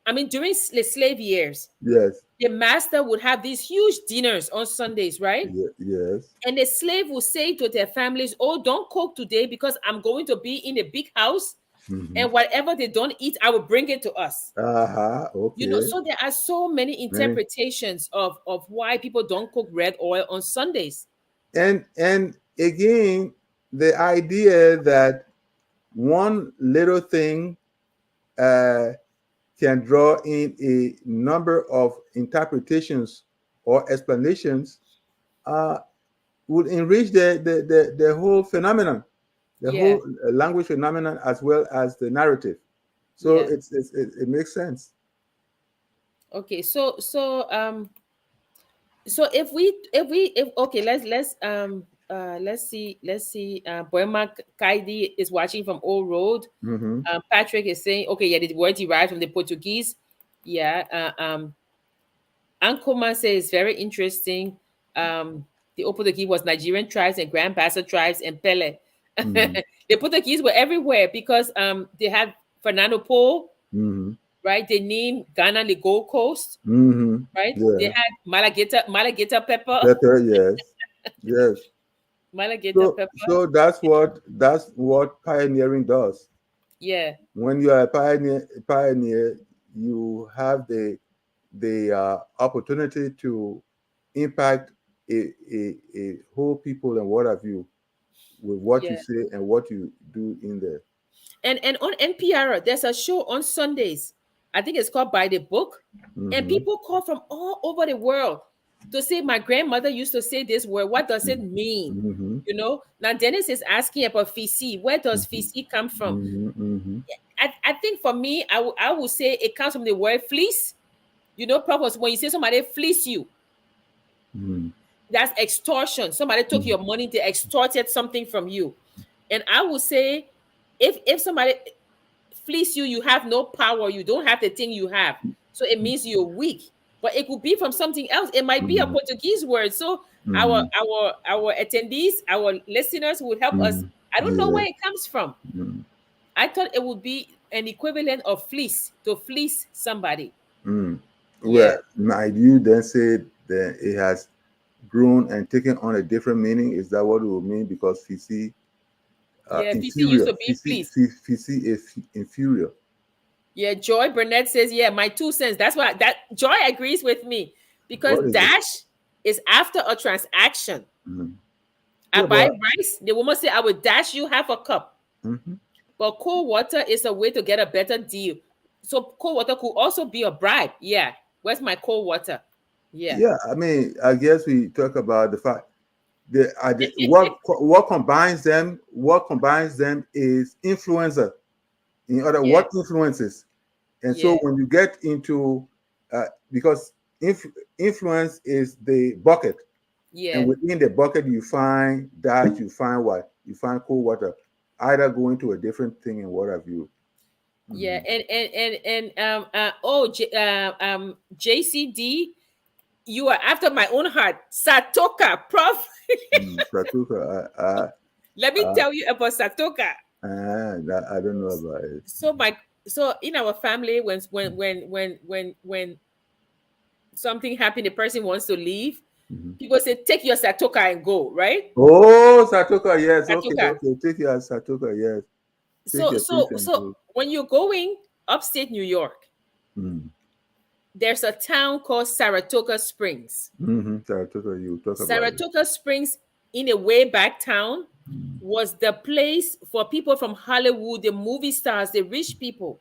I mean, during the slave years, Yes. the master would have these huge dinners on Sundays, right? Yes. And the slave will say to their families, "Oh, don't cook today, because I'm going to be in a big house, Mm-hmm. and whatever they don't eat, I will bring it to us." Uh-huh. Okay. So there are so many Right. interpretations of why people don't cook red oil on Sundays. And again, the idea that one little thing uh, can draw in a number of interpretations or explanations uh, would enrich the whole phenomenon, the Yeah. whole language phenomenon, as well as the narrative. So Yeah. it makes sense. Okay. So So if okay, let's see Boema Kaidi is watching from Old Road. Mm-hmm. Patrick is saying, okay, yeah, the word derived from the Portuguese. Yeah. Ankoma says very interesting. The Portuguese was Nigerian tribes and Grand Bassa tribes and Pele. Mm-hmm. The Portuguese were everywhere because they had Fernando Po, Mm-hmm. right? They named Ghana the Gold Coast, Mm-hmm. right? They Yeah. had Malagita pepper, Better, yes. Yes. Malagita pepper. So that's what pioneering does. Yeah, When you are a pioneer, you have the opportunity to impact a whole people and what have you with what you yeah. say and what you do in there. And on NPR, there's a show on Sundays. I think it's called By the Book, and Mm-hmm. people call from all over the world to say my grandmother used to say this word. What does it mean? Mm-hmm. Now Dennis is asking about fisi. Where does Mm-hmm. fisi come from? Mm-hmm. Mm-hmm. I think for me, I would say it comes from the word fleece. Purpose when you say somebody fleece you, Mm-hmm. that's extortion. Somebody took your money, they extorted something from you. And I would say if somebody fleece you, you have no power, you don't have the thing you have. So it means you're weak. But it could be from something else. It might be a Mm-hmm. Portuguese word. So our Mm-hmm. our attendees, our listeners would help us. Mm-hmm. I don't know Yeah. where it comes from. Mm-hmm. I thought it would be an equivalent of fleece, to fleece somebody. Mm. Yeah. Well, now you then say that it has grown and taken on a different meaning. Is that what it will mean? Because Fisi, Yeah, fleece used inferior. to be fleece. Fisi is inferior. Yeah, Joy Burnett says, yeah, my 2 cents. That's why that Joy agrees with me because What is it? dash is after a transaction. Mm. I Yeah, buy but rice. The woman say, I will dash you half a cup. mhm. But cold water is a way to get a better deal. So cold water could also be a bribe. Yeah. Where's my cold water? Yeah. Yeah, I mean, I guess we talk about the fact what combines them. What combines them is influencer. In other, Yeah. what influences. And so Yeah. when you get into because influence is the bucket, and Yeah. within the bucket you find that you find what you find cold water, either going to a different thing and what have you. Yeah. Mm-hmm. JCD, you are after my own heart. Satoka, Prof. Pratuka, Let me uh, tell you about Satoka. I don't know about it. So my so in our family, when something happened, the person wants to leave, Mhm. people say, take your Satoka and go, right? Oh, Satoka, yes. Okay, Satoka. okay. Take your Satoka, yes. Take So your so piece and so go. when you're going upstate New York, Mm. there's a town called Saratoga Springs. Mm-hmm. Satoka, you talk about it. Saratoga Springs, in a way back town, was the place for people from Hollywood, the movie stars, the rich people.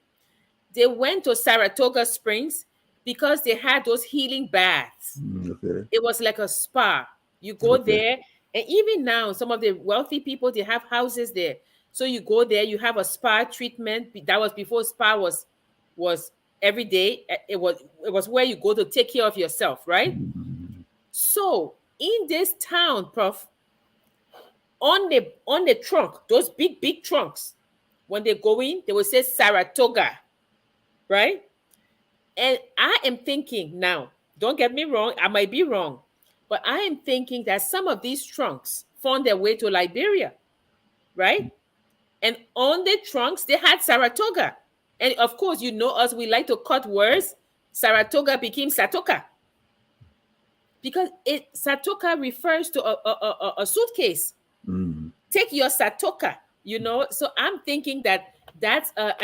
They went to Saratoga Springs because they had those healing baths. Okay, It was like a spa. You go okay. there, and even now, some of the wealthy people, they have houses there. So you go there, you have a spa treatment. That was before spa was every day. It was where you go to take care of yourself, right? Mhm. So in this town, Prof, on the trunk, those big trunks, when they go in, they will say Saratoga, right? And I am thinking now, don't get me wrong, I might be wrong, but I am thinking that some of these trunks found their way to Liberia, right? And on the trunks, they had Saratoga. And of course, you know us, we like to cut words. Saratoga became Satoka because it Satoka refers to a suitcase. Mm. Take your Satoka. So I'm thinking that that's a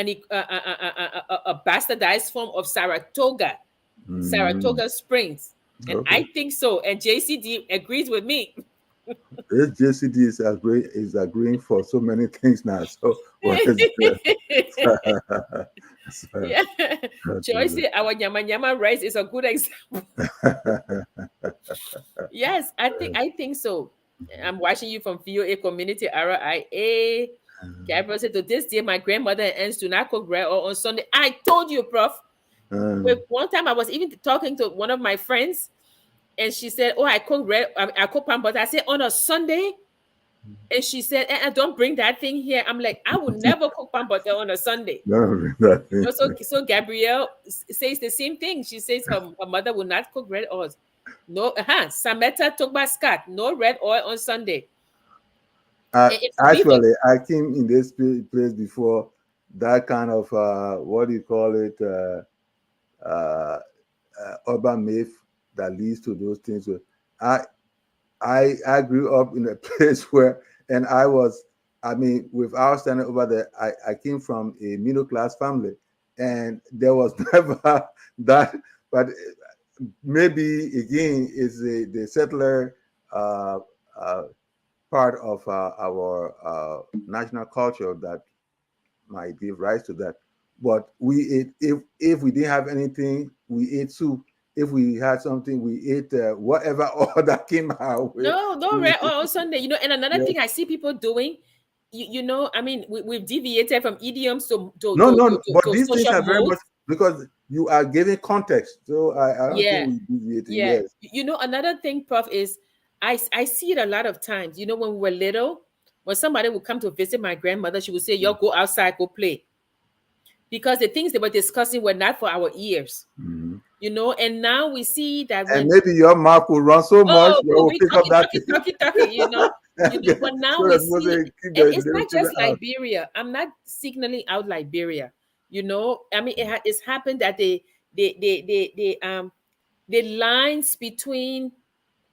bastardized form of Mm. Saratoga Springs. And Okay. I think so. And JCD agrees with me. This JCD is agreeing for so many things now. So what is it? So, Yeah. what Joy is it? said our nyama nyama rice is a good example. Yes, I think so. I'm watching you from VOA Community RIA. Gabriel said, to this day, my grandmother and aunts do not cook bread or on Sunday. I told you, Prof. Um, With one time I was even talking to one of my friends. and she said, "Oh, I cook pan butter." I said, "On a Sunday?" And she said, "Don't bring that thing here." I'm like, "I will never cook pan butter on a Sunday." No, nothing. So Gabrielle says the same thing. She says her mother will not cook red oil. No, Sameta Togbaskat, no red oil on Sunday. And it could be Actually, I came in this place before that kind of what do you call it? Uh, urban myth that leads to those things. So I I grew up in a place where, and I was, I mean, with our standing over there, I came from a middle class family, and there was never that. But maybe again, it's the settler uh, uh, part of our national culture that might give rise to that. But we ate, if we didn't have anything, we ate soup. If we had something, we ate whatever order came our way. no red oil on Sunday. And another Yeah. thing I see people doing, I mean, we've deviated from idioms No, no, no, but to these things social are very much modes. because you are giving context. So I don't think Yeah, we deviated. yeah. Yes. Another thing, Prof, is I see it a lot of times. When we were little, when somebody would come to visit my grandmother, she would say, "Yo, go outside, go play," because the things they were discussing were not for our ears. Mhm. And now we see that And when, maybe your mouth will run so much, oh, you we'll will be pick up talking, that talking, thing. talking, talking, but now So we that people see, say, keep and the it's little not just children out. Liberia. I'm not signaling out Liberia. I mean, it's happened that the lines between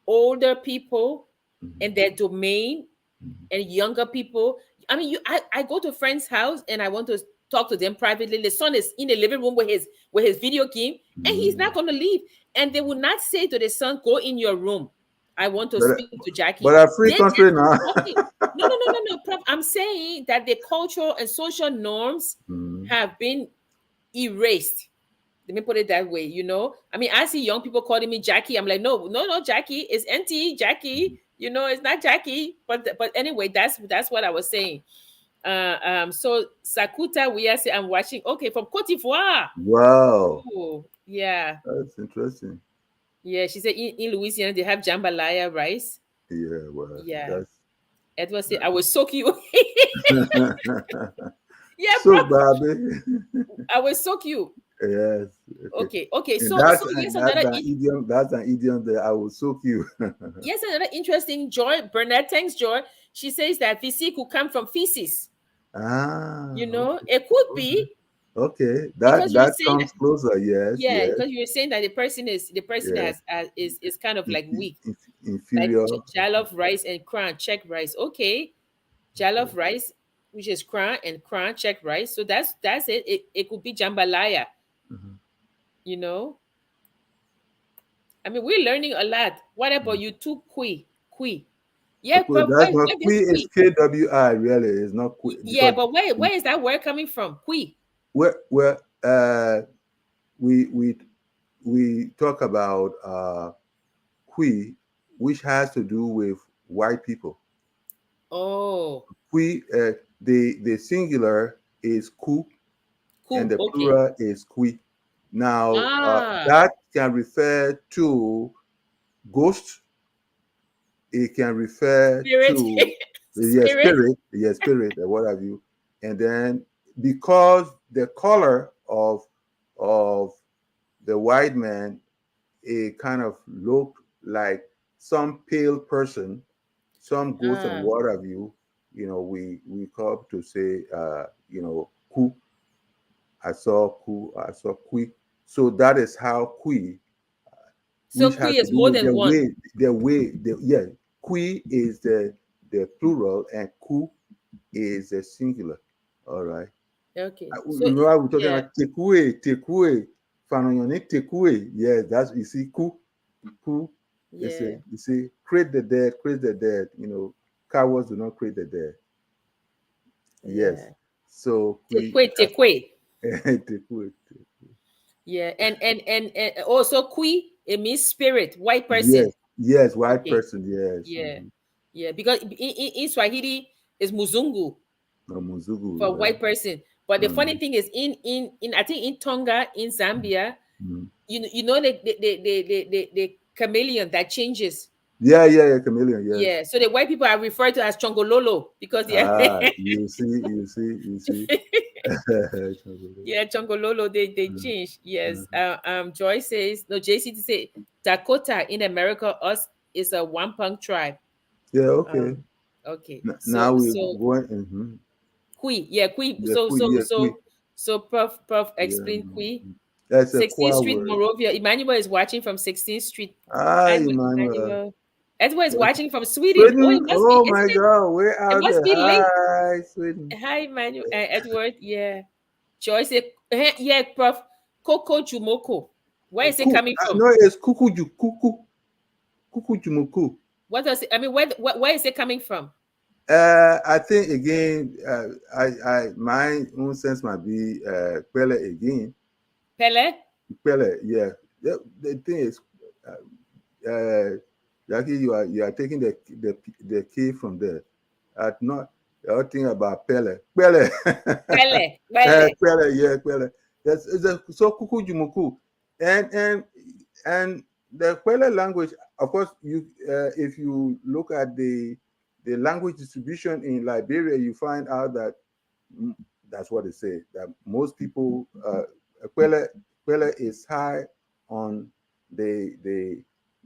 older people Mhm, and their domain mhm, and younger people. I mean, I go to a friend's house and I want to talk to them privately. The son is in the living room with his video game, and he's mhm. not going to leave. And they will not say to the son, "Go in your room. I want to But speak to Jackie." but a free They country just keep now. talking. No, Prof. I'm saying that the cultural and social norms Mhm, have been erased. Let me put it that way. I mean, I see young people calling me Jackie. I'm like, no, no, no, Jackie, it's Auntie Jackie. It's not Jackie. But anyway, that's what I was saying. So Sakuta, we are saying I'm watching. Okay, from Cote d'Ivoire. wow, Oh, yeah, that's interesting. yeah. She said in Louisiana they have jambalaya rice. Yeah, well, Yeah. that's Edward said I will soak you. Yeah, so, bro. Bobby. I will soak you. Yes, okay. Okay, okay. And So yes, that's an idiom. That's an idiom that I will soak you. another interesting Joy Burnett. Thanks, Joy. She says that VC could come from feces. Okay, It could okay, be okay. because you're That saying that, comes closer. Yes, yeah, yes, because you're saying that the person yes. is kind of like weak, like Inferior. jollof rice and crown check rice. Okay, jollof rice, which is crown and crown check rice. So that's it. It could be jambalaya. Mhm. You know, I mean, we're learning a lot. What about you too, Kui? Yeah, Okay, but that's not where qui this is Kui? KWI really. It's not qui Yeah, because but where is that word coming from? Kui. where we we we talk about qui, which has to do with white people. Oh, Qui, the singular is ku, and cool. the Okay. plural is qui. Now, Ah, that can refer to ghost. It can refer spirit, to spirit. spirit, or what have you. And then because the color of the white man, it kind of looked like some pale person, some ghost and Ah, what have you. We come to say, ku. I saw kui. So that is how kui, so which has kui to is do more with than one. yeah, qui is the plural and ku is the singular. All right. Okay. So Remember we're talking yeah, about tekue, fanonyoni tekue. Yes, that's you see ku. It's yeah, a you see create the dead, create the dead. Cowards do not create the dead. Yes. yeah. So kui Tekwe, has tekwe. tekue. Yeah, and also kui, it means spirit, white Yes, person. yes, white Okay. person. Yes. Yeah, yeah. Because in Swahili is muzungu No, Muzugu, for right? white person. But the funny Mhm, thing is in I think in Tonga, in Zambia, mhm, you know they chameleon that changes. Yeah, yeah, yeah, chameleon, yes. Yeah. So the white people are referred to as chongololo because they are Ah, you see. yeah, chongololo, they change. Yes. Joy says no, JC to say Dakota in America, us is a wampum tribe. Yeah, okay. Um, okay. Now So we're so going. Kui, yeah, Kui. Yeah, quick, yeah, quick. So Prof Yeah, explain Kui. that's a 16th core Street, word. Morovia. Emmanuel is watching from 16th Street. Ah, Hi, Emmanuel. Emmanuel. Edward is watching from Sweden. Oh, Sweden. Oh my God, we're it out must there. be late. Hi, Sweden. Hi, Emmanuel, Edward. Yeah. Joyce said, yeah, Prof. Coco Jumoko. Where is it coming from? No, it's kuku jumuku. What does it, I mean, where is it coming from? I think again, my own sense might be Pele again. Pele? Pele, yeah. The thing is, Jackie, you are taking the key from there. At not the other thing about Pele. Pele. Pele. Pele. Pele, yeah, Pele. Yes, it's a so kuku jumuku. And the Pele language, of course, you if you look at the language distribution in Liberia, you find out that that's what they say, that most people Pele is high on the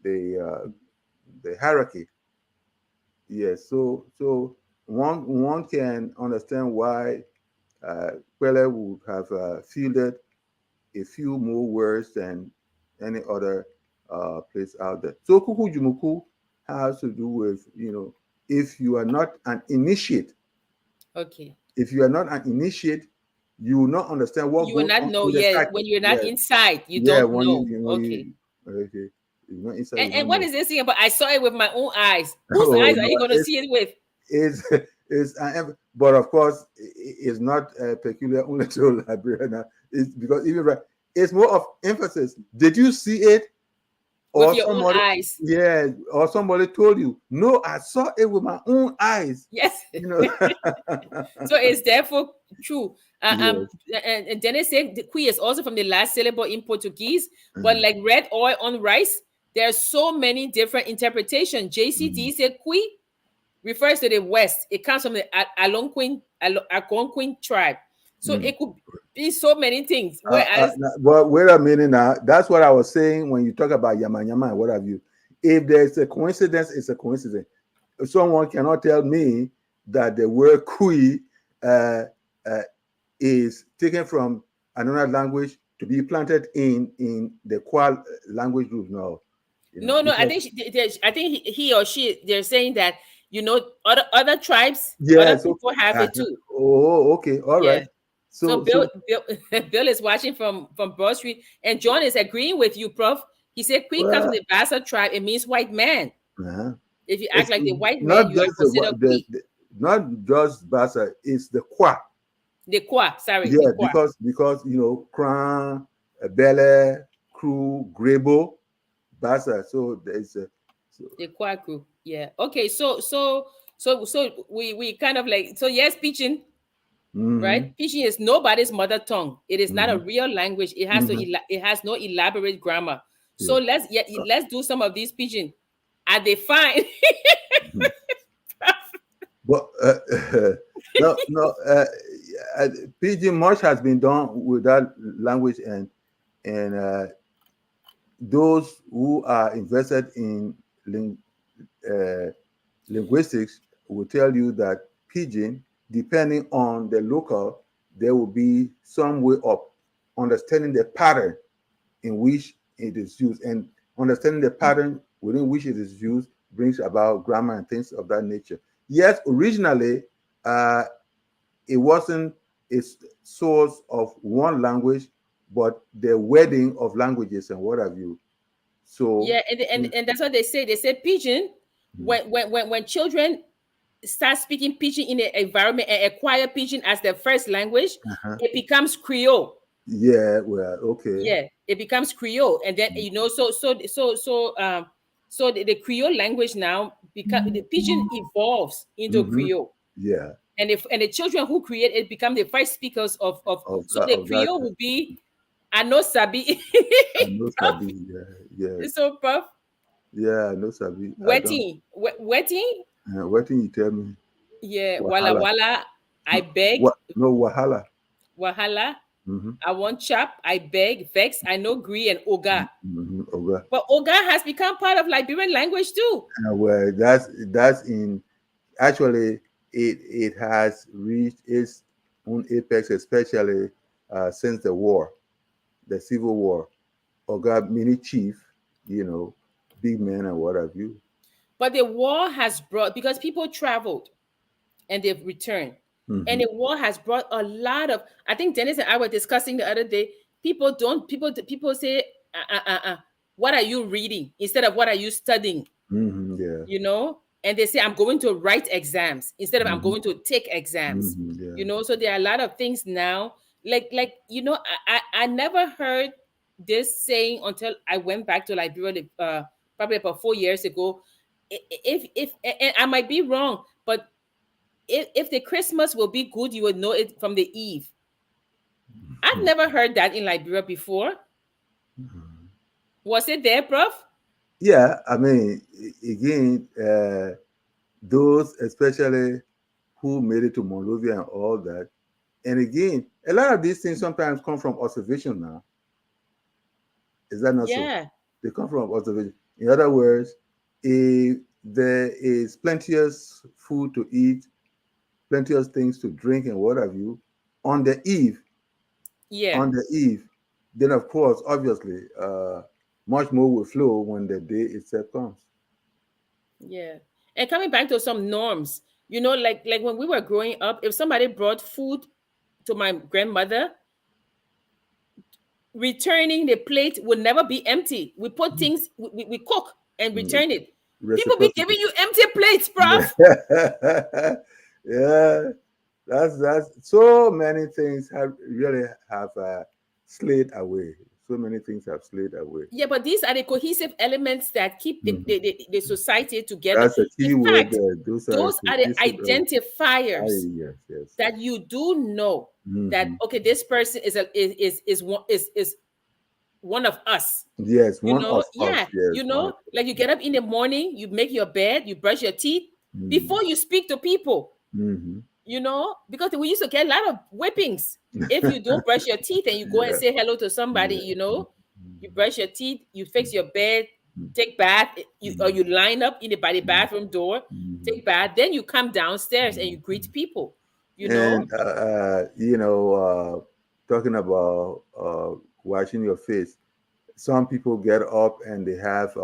the hierarchy. Yes, so one can understand why Quelle would have fielded a few more words than any other place out there. So Kuku Jumuku has to do with, if you are not an initiate, Okay. if you are not an initiate, you will not understand what You will goes not on know. in the Yeah. cycle. When you're not Yeah, inside, you yeah, don't know. Okay. okay, you're not inside, you And don't what know. is this thing about? I saw it with my own eyes. Whose Oh eyes are no, you going to see it with? is but of course it's not peculiar only to Liberia now. It's because even right, it's more of emphasis. Did you see it, With or your own somebody? eyes. Yeah, or somebody told you? No, I saw it with my own eyes. Yes. You know. So it's therefore true. Yes. And then they say the kui is also from the last syllable in Portuguese, but Mhm. like red oil on rice, there are so many different interpretations. JCD said kui refers to the West. It comes from the Algonquin tribe. So Mhm. it could be so many things. Whereas, But wait a minute now. That's what I was saying when you talk about yama yama and what have you. If there's a coincidence, it's a coincidence. Someone cannot tell me that the word kui uh, uh, is taken from another language to be planted in the Kwa language group. No, no, I because think I think he or she they're saying that other tribes, other yeah. So people have it too. oh, okay, all right. Yeah. So So so Bill is watching from Broad Street, and John is agreeing with you, Prof. He said, "Queen comes from well, the Bassa tribe. It means white man. uh-huh. If you act It's like the white man, not you are just considered Queen. not just Basa. It's the Kwa. The Kwa, sorry, the Yeah, Kwa, because Kran, Bele, Crew, Grebo, Basa. So there's a so. the Kwa group. Yeah. Okay. So we kind of like yes, Pidgin, right? Mm-hmm, Pidgin is nobody's mother tongue. It is not a mm-hmm, real language. mm-hmm, It has no elaborate grammar. So yeah. let's do some of these Pidgin. Are they fine? Mhm. But no. Pidgin much has been done with that language, and those who are invested in uh, linguistics will tell you that Pidgin, depending on the local, there will be some way of understanding the pattern in which it is used, and understanding the pattern within which it is used brings about grammar and things of that nature. Yes, originally uh, it wasn't a source of one language, but the wedding of languages and what have you. So, Yeah, and that's what they say. They say Pidgin mhm, when children start speaking Pidgin in an environment and acquire Pidgin as their first language, uh-huh. it becomes Creole. Yeah, well, okay. Yeah, it becomes Creole, and then so the Creole language now become the Pidgin evolves into Mm-hmm. Creole, Yeah, and the children who create it become the first speakers of so the of that. Creole will be I know Sabi. I know Sabi. Yeah, yes. So, Prof. Yeah, no sabi. I don't. Wetting, wetting. What thing you tell me? Yeah, walla Wahala. walla. I No, beg. what? No wahala. Wahala. Mm-hmm. I want chop. I beg. Vex. I know gree and oga. Mm-hmm. Okay. But oga has become part of Liberian language too. Well, that's in actually it has reached its own apex, especially since the war, the civil war. Oga mini chief, you know, big man and what have you. But the war has brought, because people traveled and they've returned. And Mm-hmm. the war has brought a lot of, I think Dennis and I were discussing the other day, people say, what are you reading instead of what are you studying? Mm-hmm. Yeah. And they say I'm going to write exams instead of I'm Mm-hmm. going to take exams. Mm-hmm. Yeah. So there are a lot of things now, I never heard this saying until I went back to Liberia, probably about 4 years ago. If and I might be wrong, but if the Christmas will be good, you would know it from the eve. I've never heard that in Liberia before. Mhm. Was it there, Prof? Yeah, I mean, again, those especially who made it to Monrovia and all that. And again, a lot of these things sometimes come from observation now. Is that not so? Yeah, They come from observation. In other words, if there is plenteous food to eat, plenteous things to drink, and what have you, on the eve, yeah, on the eve, then of course, obviously, much more will flow when the day itself comes. yeah. And coming back to some norms, like when we were growing up, if somebody brought food to my grandmother, returning the plate would never be empty. We put things, we cook and Mm, return it. People be reciprocity. giving you empty plates, Prof. Yeah, that's so many things have really have slid away. So many things have slid away. Yeah, but these are the cohesive elements that keep Mhm. the society together. That's a In key word fact, there. Those are those are the cohesive elements. Ah, identifiers yes, yes. that you do know that, Hmm. okay, this person is one of us. Yes, one of us. Yeah, Yes, one of us. like you get up in the morning, you make your bed, you brush your teeth Mm-hmm. before you speak to people. Mm-hmm. Because we used to get a lot of whippings if you don't brush your teeth and you go and Yeah, say hello to somebody. yeah. You brush your teeth, you fix your bed, take bath, or Mm-hmm. you line up in by the bathroom door, Mm-hmm. take bath, then you come downstairs and you greet people. You know, And talking about washing your face, some people get up and they have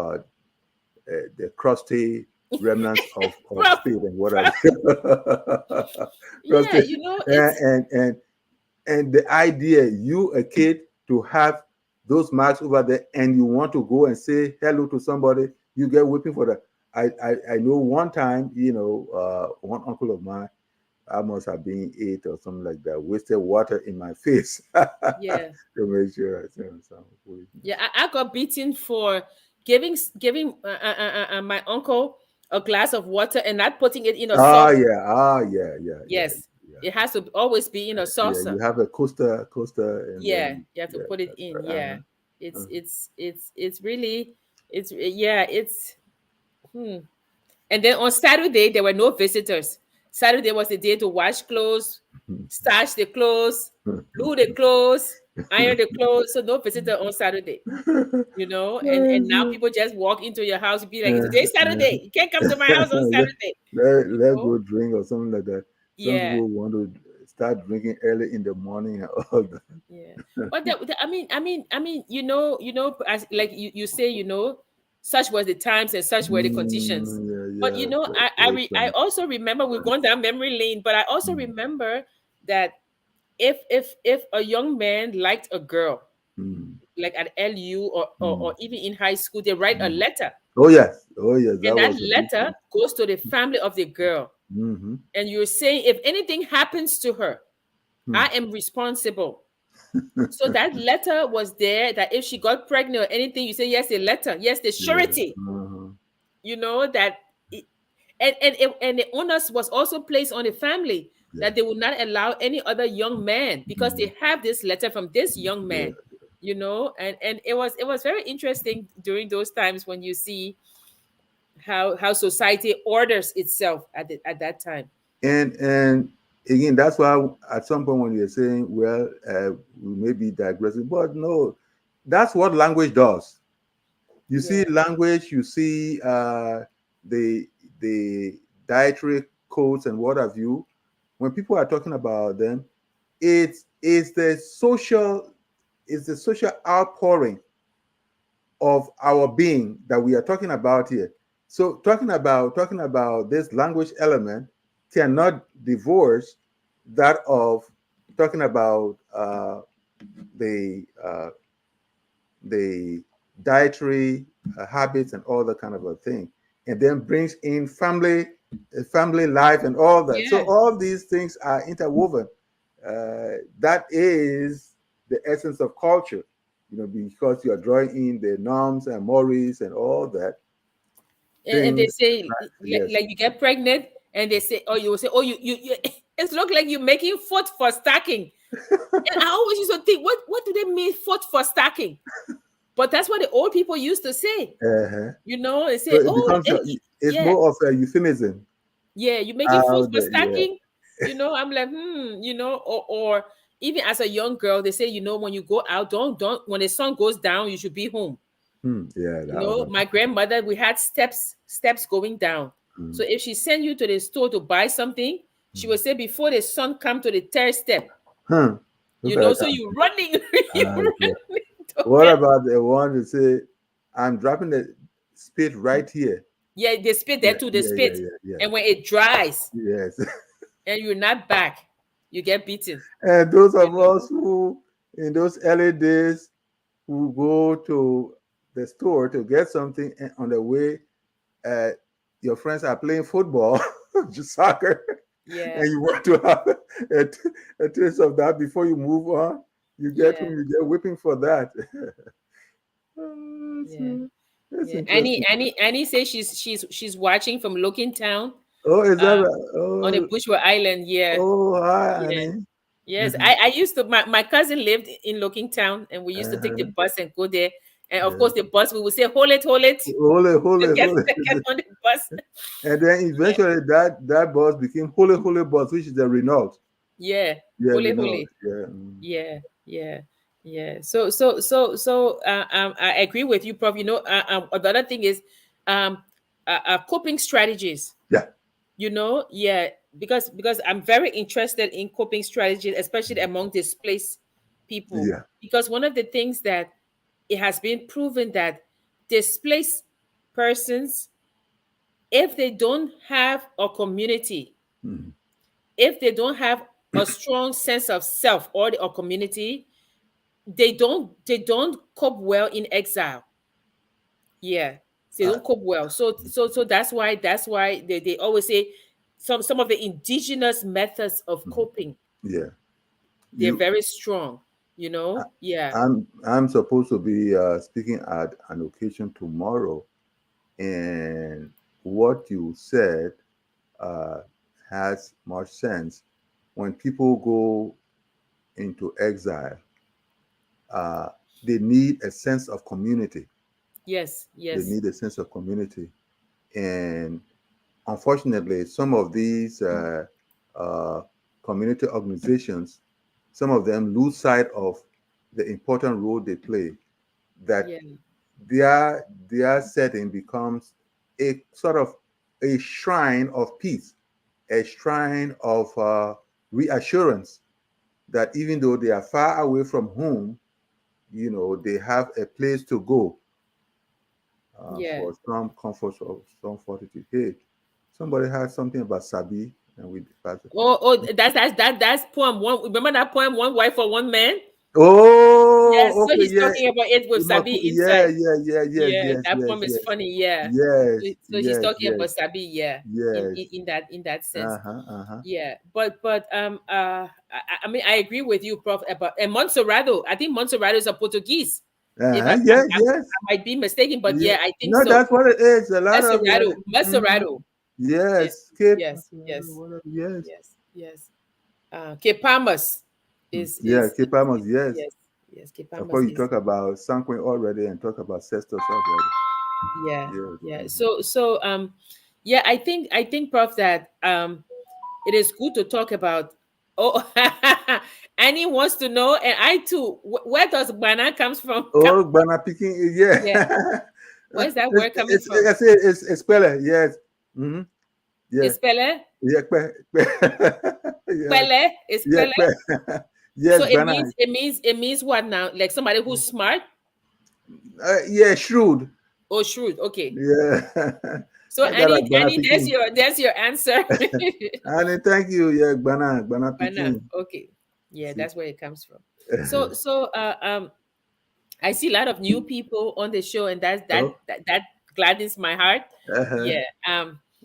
the crusty remnants of Prof, spit and whatever. prof, yeah, Crusty, it's and, and and the idea you a kid to have those marks over there and you want to go and say hello to somebody, you get whipping for that. I know one time, one uncle of mine, I must have been 8 or something like that, wasted water in my face yeah, to make sure I said some yeah. foolishness. I got beaten for giving my uncle a glass of water and not putting it in a Ah, saucer. yeah, ah, yeah, yeah, yeah, Yes, yeah, it has to always be in a yeah. You saucer. have a coaster, and Yeah, then you have to yeah, put it that's in. right. Yeah, Uh-huh. it's really, yeah, it's hmm. And then on Saturday there were no visitors. Saturday was the day to wash clothes, starch the clothes, glue the clothes, iron the clothes. So no visitor on Saturday. And now people just walk into your house and be like, today's Saturday. You can't come to my house on let, Saturday. You let know? go drink or something like that. Some Yeah. people want to start drinking early in the morning and all that. Yeah, but as like you say, such was the times and such were the conditions. Yeah, But yeah. I also remember we've gone down memory lane, but I also Mm, remember that if a young man liked a girl, mm, like at LU or mm, even in high school, they write a mm. letter, Oh yes, and that that was a big letter thing. goes to the family of the girl, Mm-hmm. and you're saying if anything happens to her, I am responsible. So that letter was there that if she got pregnant or anything, you say, yes, the letter, yes, the Yeah. surety, Uh-huh. that it, and the onus was also placed on the family Yeah. that they would not allow any other young man because Mm, they have this letter from this young yeah. man, and it was very interesting during those times when you see. how society orders itself at that time. And again, that's why at some point when you're saying, well, we may be digressing, but no, that's what language does. You see Yeah. language, you see the the dietary codes and what have you. When people are talking about them, it's the social outpouring of our being that we are talking about here. So talking about this language element cannot divorce that of talking about the the dietary habits and all that kind of a thing, and then brings in family life and all that. So Yeah. all these things are interwoven. That is the essence of culture, because you are drawing in the norms and mores and all that And they things. say, Yes. like you get pregnant, and they say, or you will say, oh, you it look like you're making foot for stacking. And I always used to think, what do they mean foot for stacking? But that's what the old people used to say. Uh-huh. They So say, it oh, becomes it's yeah, more of a euphemism. yeah, you're making food How for yeah. stacking. I'm like, or even as a young girl, they say, when you go out, don't when the sun goes down, you should be home. Yeah, that was My grandmother, we had steps going down. So mm, if she sent you to the store to buy something, she would say, before the sun come to the third step, hmm. Look at so that. you running, you Yeah. running to What get. about the one that say, I'm dropping the spit right here? Yeah, they spit there Yeah, too, they yeah, yeah, spit. yeah, And when it dries yeah. Yes. and you're not back, you get beaten. And those You of know? us who, in those early days, who go to the store to get something, and on the way, uh, your friends are playing football, just soccer, Yeah, and you want to have a taste of that before you move on. You get yeah, home, you get whipping for that. yeah, That's yeah. Annie, interesting. Annie, Annie says she's watching from Looking Town, Oh, is that uh, right? on the Oh, Bushwa Island. Yeah, oh, hi, yeah. Annie. Yes, I used to. My cousin lived in Looking Town, and we used to take the Uh-huh. bus and go there. And of Yeah. course, the bus we would say, hold it," Hold it, hold to it, get hold to get it. on the bus. And then Yeah, eventually that bus became Holy bus, which is the Renault. yeah, Yeah, hold Renault. it. Yeah. Yeah, yeah, yeah. So I agree with you, Prof. The other thing is, coping strategies. Yeah. Yeah, because I'm very interested in coping strategies, especially among displaced people. Yeah. Because one of the things that it has been proven that displaced persons, if they don't have a community, Mhm. if they don't have a strong sense of self or community, they don't cope well in exile. Yeah, they Uh, don't cope well. So that's why they always say some of the indigenous methods of mhm. coping, Yeah. they're You very strong. I, Yeah. I'm supposed to be speaking at an occasion tomorrow, and what you said uh, has much sense. When people go into exile, uh, they need a sense of community. Yes. They Yes. need a sense of community. And unfortunately, some of these uh, community organizations, some of them lose sight of the important role they play, that Yeah. their setting becomes a sort of a shrine of peace, a shrine of reassurance that even though they are far away from home, they have a place to go Yeah. for some comfort or some fortitude. Hey, somebody had something about Sabi, and we passed it. Oh, that's poem one. Remember that poem, One Wife for One Man? Yes. Oh, So okay, he's yeah. talking about it with It must Sabi yeah, inside. yeah, yeah, yes, Yeah, yes, that yes, poem is yes, funny. Yeah. So, yes, so she's yes, talking yes, about Sabi. Yeah. In, yes. in in that in that sense. Uh-huh, uh-huh. Yeah, I mean, I agree with you, Prof. About and Montserrado. I think Montserrado is a Portuguese. If Uh-huh, I, yeah, I yes. might be mistaken, but Yeah. yeah, I think No, so. that's what it is. A lot of mhm. Macerado. Yes, Yes, Cape, yes, yes, whatever, yes. yes, yes. Kepamas Yeah, is Cape Amos, yes. yes, yes. Of Kepamas course, you is talk about Sanquin already and talk about Cestus already. Yeah, Yes. yeah. Yeah, I think, Prof, that it is good to talk about. Oh, Annie wants to know, and I too. Where does banana comes from? Oh, banana picking, Yeah, yeah. where's that word coming It's from? I say it's spell, yes. Mm-hmm. Yeah, Espele, yeah, yes, pele, yeah, espele. So yes, it banana. means it means what now? Like somebody who's smart Yeah, shrewd. or shrewd. Okay. Yeah, So I got a banana Annie, there's picking. your answer. And thank you, yeah, banana Banana. picking. Okay. Yeah, See. that's where it comes from. So I see a lot of new people on the show, and Oh, that gladdens my heart. uh-huh. Yeah.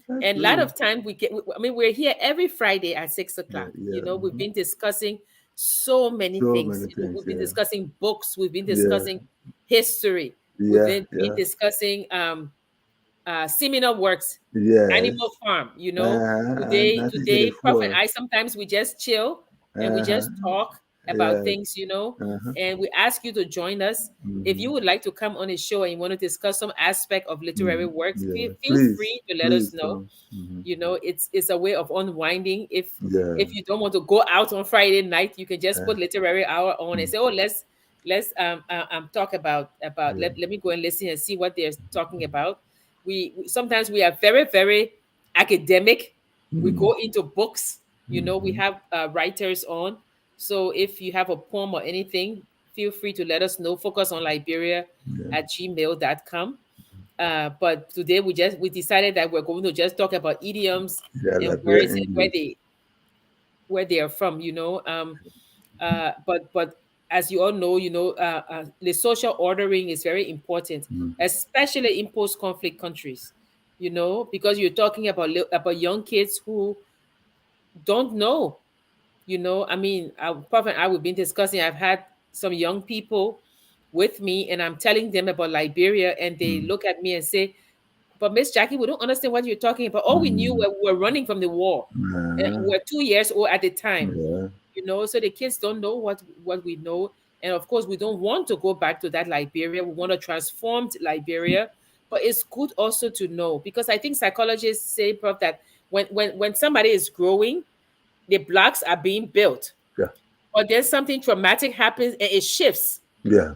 That's And a lot good. of time I mean, we're here every Friday at 6 o'clock. Yeah, yeah. We've Mhm. been discussing so many So things. many things. We've been Yeah, discussing books. We've been yeah, discussing history. We've yeah, been yeah. discussing seminar works, Animal Yes. Farm. And Today, Prof and 1984. I, sometimes we just chill and we Uh-huh. just talk about Yes. things, Uh-huh. and we ask you to join us. If Mm-hmm. you would like to come on a show and you want to discuss some aspect of literary Mm-hmm. works, Yeah. feel free to let us Please know. come. Mm-hmm. It's a way of unwinding. Yeah. If you don't want to go out on Friday night, you can just Uh, put literary hour on and mm, say, oh, let's talk about, yeah. let me go and listen and see what they're talking about. Sometimes we are very, very academic. We Mm-hmm. go into books. We Mm-hmm. have writers on. So if you have a poem or anything, feel free to let us know. Focus on Liberia Yeah. at gmail.com. But today we decided that we're going to just talk about idioms Yeah. and Liberian words and English. where they are from. But as you all know, the social ordering is very important, Mm. especially in post-conflict countries. Because you're talking about young kids who don't know. I mean, Prof and I, we've been discussing. I've had some young people with me, and I'm telling them about Liberia, and they Mm. look at me and say, "But Miss Jackie, we don't understand what you're talking about. All we knew Mm. we're running from the war. Uh, We're 2 years old at the time, yeah. so the kids don't know what we know, and of course, we don't want to go back to that Liberia. We want to transform Liberia, but it's good also to know because I think psychologists say, Prof, that when somebody is growing, the blocks are being built, Yeah. or then something traumatic happens and it shifts, Yeah.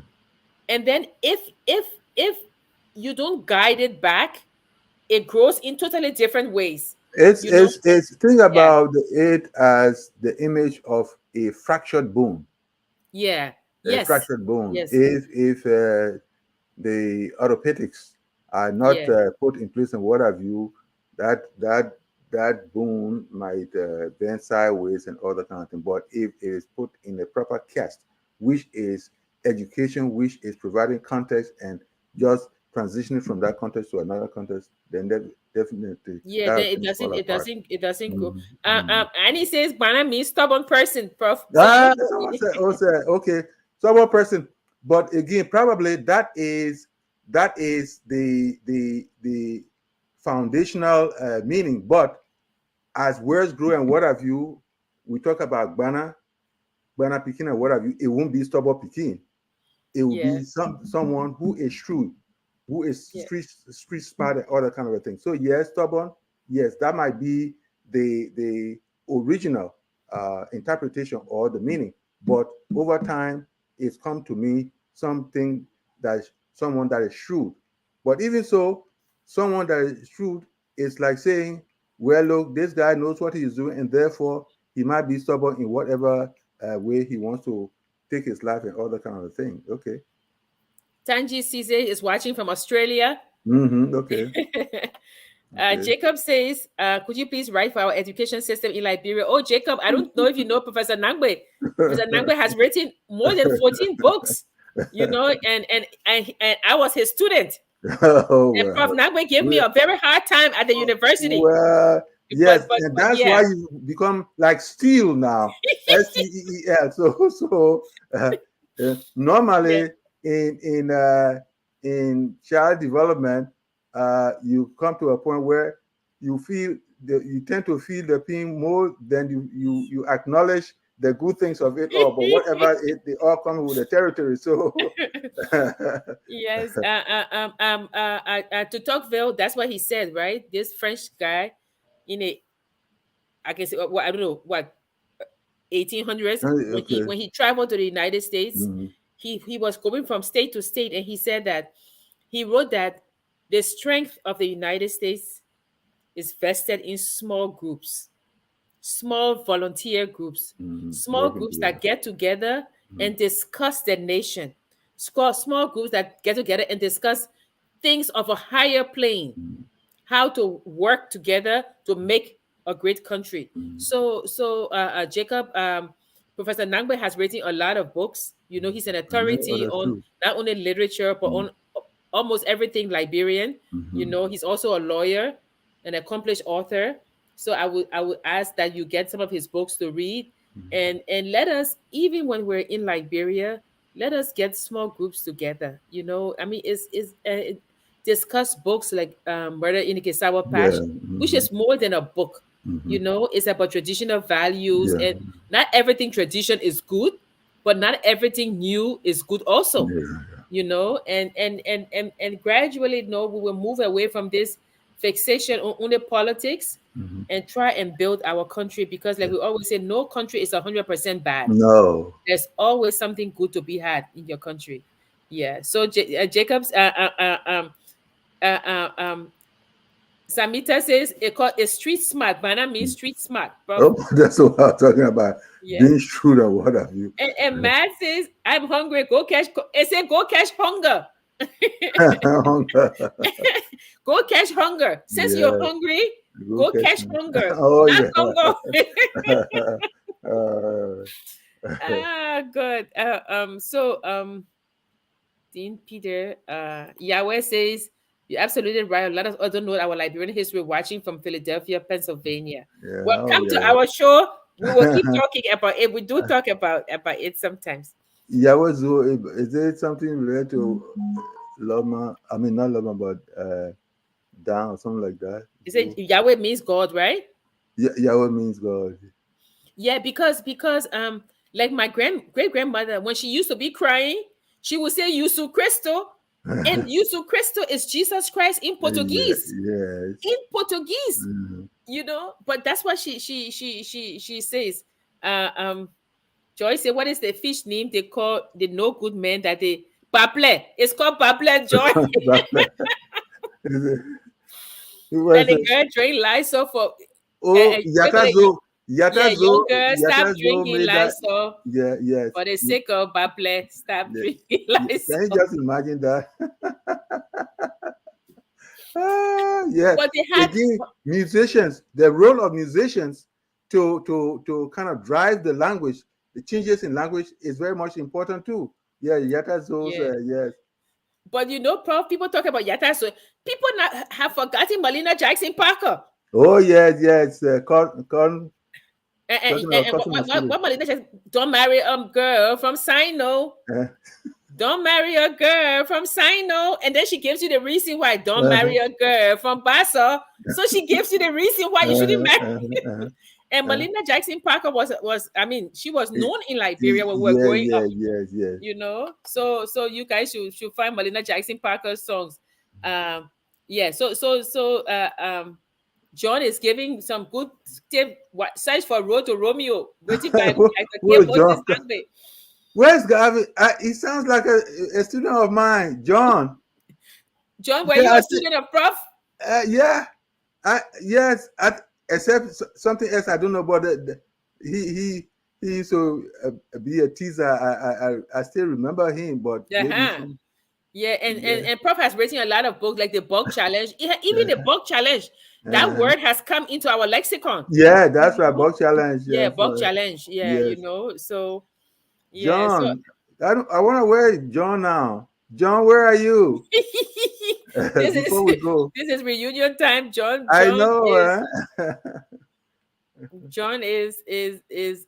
and then if you don't guide it back, it grows in totally different ways. It's You know? it's it's think Yeah, about it as the image of a fractured bone. yeah, A yes, fractured bone. yes, If the orthopedics are not yeah, put in place and what have you, that bone might bend sideways and all that kind of thing. But if it is put in a proper cast, which is education, which is providing context and just transitioning from that context to another context, then definitely yeah. that Then it things fall doesn't, it apart. doesn't, it doesn't grow. Mhm. And he says, "Bana means stubborn person, Prof." So you Ah, don't know. someone said, oh, said, okay, someone person. But again, probably that is the foundational meaning. But as words grow and what have you, we talk about bana picking and what have you. It won't be stubborn picking. It will Yeah, be someone who is shrewd, who is yeah, street smart and all that kind of a thing. So yes, stubborn, yes, that might be the original interpretation or the meaning. But over time, it's come to me something that someone that is shrewd. But even so, someone that is shrewd is like saying, well, look, this guy knows what he's doing, and therefore he might be stubborn in whatever way he wants to take his life and all that kind of thing. Okay. Tanji Cisse is watching from Australia. Mm-hmm. Okay. Okay. Jacob says, "Could you please write for our education system in Liberia?" Oh, Jacob, I don't know if you know Professor Nagbe. Professor Nagbe has written more than 14 books, and I was his student. Oh And Prof. well. Nagbe gave me Well, a very hard time at the university. well, yes, and But that's why yeah. you become like steel now. Steel. So Yeah. normally in child development, you come to a point where you tend to feel the pain more than you acknowledge the good things of it all, but whatever it, they all come with the territory. So Yes. To Tocqueville, that's what he said, right? This French guy in a, I can say, what I don't know what 1800s, when he okay. traveled to the United States, Mm-hmm. he was going from state to state, and he said that he wrote that the strength of the United States is vested in small groups, small volunteer groups, Mm-hmm. small Working groups that together. get together and discuss the nation. Small groups that get together and discuss things of a higher plane, Mm-hmm. how to work together to make a great country. Mm-hmm. Jacob, Professor Nagbe has written a lot of books. You know, he's an And many authority others on too. not only literature but Mm-hmm. on almost everything Liberian. You Mm-hmm. know, he's also a lawyer, an accomplished author. So I would ask that you get some of his books to read, and let us, even when we're in Liberia, let us get small groups together. You know, I mean, discuss books like Murder in the Sour Yeah. Patch, which Mm-hmm. is more than a book. Mm-hmm. You know, it's about traditional values, Yeah. and not everything tradition is good, but not everything new is good also. Yeah. You know, and gradually, we will move away from this fixation on the politics Mm-hmm. and try and build our country, because like we always say, no country is 100% bad. No. There's always something good to be had in your country. Yeah. So Jacob's uh, um Samita says it called a street smart. Bana means street smart, prof. Oh, that's what I'm talking about. Yeah. Being shrewd and what have you. And Matt says, I'm hungry. Go catch. It said, go catch hunger. Go catch hunger. Since you're Yeah. hungry, Go go catch catch me. hunger, Oh not yeah. Congo. uh, Good. Dean Peter, Yahweh says, you're absolutely right. A lot of us don't know our Liberian history, watching from Philadelphia, Pennsylvania. yeah. Well, Oh come to yeah. our show. We will keep talking about it. We do talk about it sometimes. Yahweh Zoo, is it something related to Loma? I mean, not Loma, but down or something like that. Is it Zoo. Yahweh means God, right? Yahweh means God. Yeah, because like my great grandmother, when she used to be crying, she would say Yusu Cristo, and Yusu Cristo is Jesus Christ in Yeah, Portuguese. yes. In Portuguese, Mhm. but that's what she says. Uh um Joy said, what is the fish name they call the no good man that they paple? It's called paple, Joy. Is it- it That was the girl drink Lysol for oh you, Yatazo, yeah, young Yatazo, girl, stop Yatazo drinking made that. Lysol Yeah, yes. for the sake of paple. Stop Yeah, drinking yeah. Can you Lysol. just imagine that? Ah, yeah. But they had, Again, musicians, the role of musicians to kind of drive the language, the changes in language is very much important too. Yeah, Yatazo's, yeah. yes. But Prof, people talk about Yatta, so people not have forgotten Melina Jackson Parker. Oh, yes, yes. And, Talking and, about and cotton and spirit. what Melina Jackson, don't marry a girl from Sino. Uh, Don't marry a girl from Sino. And then she gives you the reason why. Don't uh, marry a girl from Bassa. So she gives you the reason why you shouldn't marry. uh, And uh, Melina Jackson Parker was I mean, she was known in Liberia when we were yeah, growing yeah, up. yes, yes. So you guys should find Melina Jackson Parker's songs. Um, yeah. John is giving some good tip. What search for Road to Romeo, written by Dr. K. Where's Moses John? Nagbe. Where's Gavin? He sounds like a student of mine, John. John, were Yeah, you a student of Prof? yeah. Yes. Except something else I don't know about. He used to be a teaser. I still remember him, but maybe Uh-huh. some. Yeah, Yeah. and Prof has written a lot of books like the Bug Challenge. Even the Uh, Bug Challenge, that uh, word has come into our lexicon. yeah, that's right. Mhm. Box challenge. Yeah, Yes. Bug Challenge. Yeah, Yes. so yeah, so John. I want to wear John now. John, where are you? this is Before we go. this is reunion time. I know. John is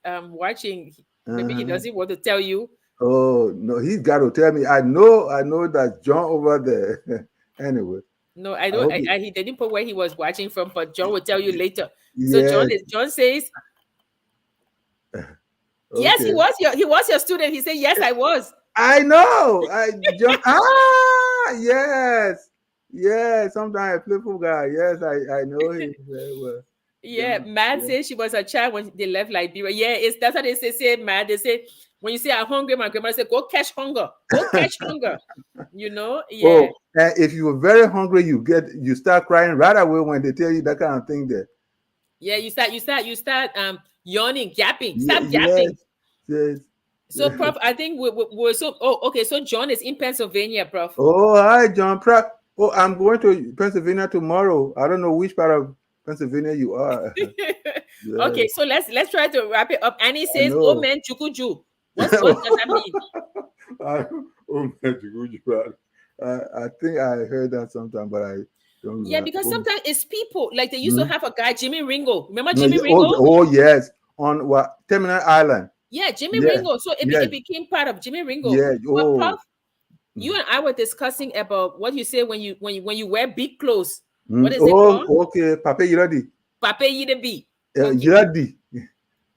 watching. Maybe he Uh-huh. doesn't want to tell you. Oh no, he's got to tell me. I know that John over there. Anyway, No, I I don't. hope. He didn't put where he was watching from, but John will tell you later. So Yes. John says, Yes, Okay. he was your student. He said, yes, I was. I know. John. Yes. Yes. Sometimes a playful guy. Yes, I know him very well. Yeah, John. Mad Yeah. says she was a child when they left Liberia. Yeah, it's that's what they say, Mad. They say when you say I'm hungry, my grandmother said, go catch hunger. Go catch hunger. You know? Yeah. Oh, and if you were very hungry, you start crying right away when they tell you that kind of thing there. Yeah, you start yawning, gapping. Stop gapping. Yes. Yes. So, Prof, I think we're so okay. So John is in Pennsylvania, Prof. Oh, hi, John Pratt. Oh, I'm going to Pennsylvania tomorrow. I don't know which part of Pennsylvania you are. Okay, Yes, so let's try to wrap it up. Annie I says, "Oh know. man, chukuju." What does that mean? I, oh, my God. I think I heard that sometime, but I don't Yeah, remember. because Oh, sometimes it's people like they used to hmm? have a guy, Jimmy Ringo. Remember No, Jimmy oh, Ringo? oh, yes. On what? Terminal Island. Yeah, Jimmy Yeah, Ringo. So yeah, it became part of Jimmy Ringo. yeah. But Prof, Oh. you and I were discussing about what you say when you wear big clothes. What is it Oh, called? okay. Papa, you ready? Pape yide B. You Okay. ready?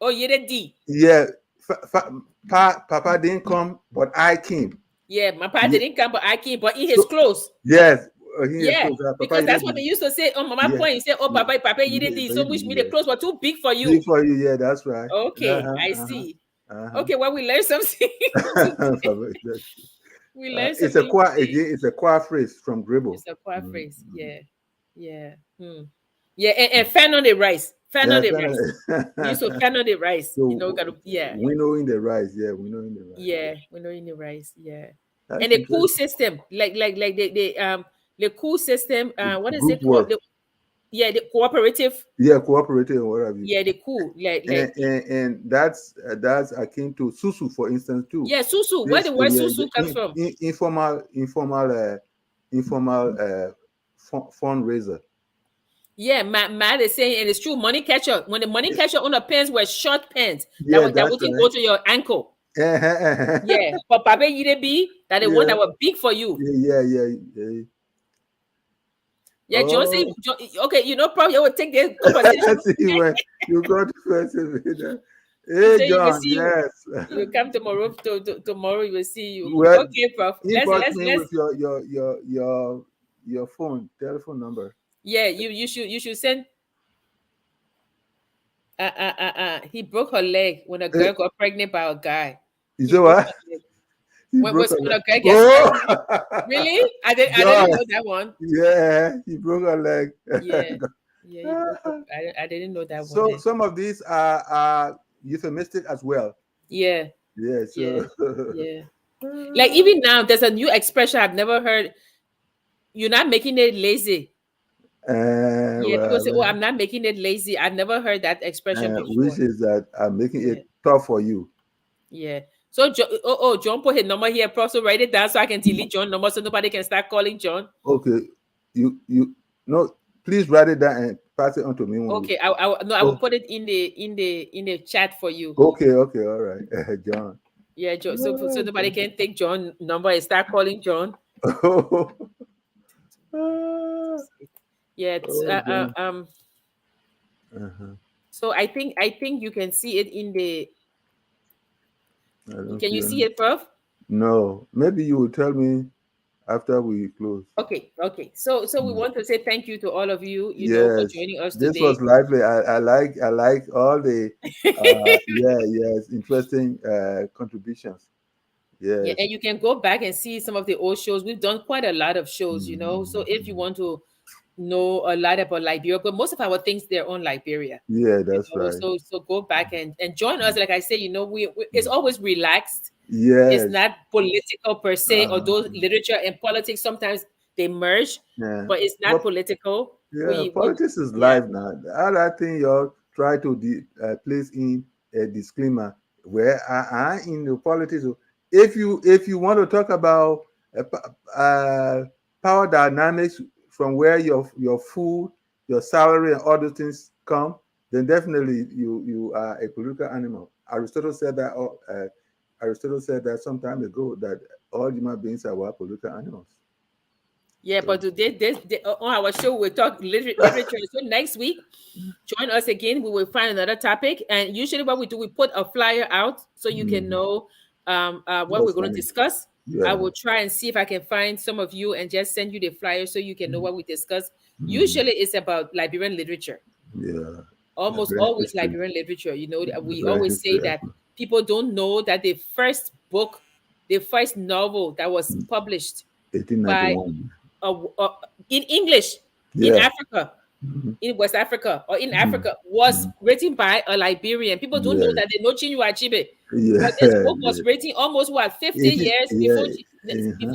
Oh, yide D. Yeah. Papa didn't come, but I came. Yeah, my pa Yeah. didn't come, but I came, but in his So, clothes. yes, he is Yeah, close. Papa, because you that's what ready? they used to say. Oh, Mama Yeah. point, you say, oh, Yeah. Papa, you did Yeah, this. but So which means the yes. clothes were too big for Big you. for you. Yeah, that's right. Okay, I Uh-huh. see. Uh-huh. Okay, well, we learned something today. Papa, yes. We learned It's a something choir today. again. It's a choir phrase from Gribble. It's a quiet Mhm, phrase. mhm. Yeah, yeah, yeah. And fan on the rice. Fan on Yeah, the rice. We used to fan on the rice. You know, so gotta, yeah, we know in the rise. Yeah, we know in the rise. yeah. We know in the rice. Yeah, and That's the cool interesting. system, like the cool system. What is Group it called? work. Yeah, the cooperative. Yeah, cooperative and what have you. Yeah, the cool. And that's akin to susu, for instance, too. Yeah, susu. Where This the word yeah, the susu comes from? informal fundraiser. Yeah, Matt is saying, and it's true. Money catcher. When the money catcher on the pants were short pants Yeah, that that's wouldn't right. go to your ankle. Yeah, Yeah, but Papa Yirebi, that the one yeah, that were big for you. yeah. Yeah, John said, Oh, okay, probably I would take the conversation. see when you got to first video. He Hey, said, you will John. see you. Yes. You will come tomorrow. Tomorrow, you will see you. Well, Okay, Prof. inbox me with your phone telephone number. Yeah, you should send. He broke her leg when a Eh, girl got pregnant by a guy. you He say broke what? her leg. He When broke was a when leg. a girl gets pregnant? Oh, Really? I John. didn't know that one. Yeah, he broke a leg. Yeah. Yeah, he broke up. I didn't know that one So then. some of these are euphemistic as well. Yeah. Yeah. Yeah. So. Yeah. Like even now, there's a new expression I've never heard. You're not making it lazy. Yeah, people say, "Oh, Well, I'm not making it lazy." I've never heard that expression which before. is that I'm making Yeah. it tough for you. Yeah. So, John put his number here. Also, write it down so I can delete John number so nobody can start calling John. Okay, you no. Please write it down and pass it on to me when we. Okay, no, I will Oh, put it in the chat for you. okay, all right, John. Yeah, John. So nobody can take John number and start calling John. Ah, Yeah. oh, John. So I think you can see it in the. I don't Can see you see any. it, Prof? No, maybe you will tell me after we close. Okay. So we Mm. want to say thank you to all of you, for Yes, joining us this today. was lively. I like all the yes, interesting contributions. Yeah, Yes. and you can go back and see some of the old shows. We've done quite a lot of shows. So if you Mhm. want to know a lot about Liberia, but most of our things they're on Liberia. Yeah, that's right. So go back and join us. Like I say, it's always relaxed. It's Yes. not political per se, although Uh, literature and politics sometimes they merge, yeah. but it's not But political. yeah, We politics is yeah. live now. The other thing you try to place in a disclaimer where I in the politics. If you want to talk about power dynamics from where your food, your salary, and other things come, then definitely you are a political animal. Aristotle said that some time ago that all human beings are political animals. Yeah, So, but today, on our show, we'll talk literature. So next week, join us again. We will find another topic. And usually, what we do, we put a flyer out so you can mhm. know what we're That's going to funny. discuss. I Yeah. will try and see if I can find some of you and just send you the flyer so you can know what we discuss. Mhm. Usually, it's about Liberian literature, Yeah. almost Liberian always history. Liberian literature. We Liberian always say history. that people don't know that the first novel that was published by 1891. uh, in English in Yeah. Africa, Mhm. in West Africa or in Mhm. Africa was Mhm. written by a Liberian. People don't know Yes. that they know Chinua Achebe, Yeah. but this book was Yes. written almost 50 18, years yeah. before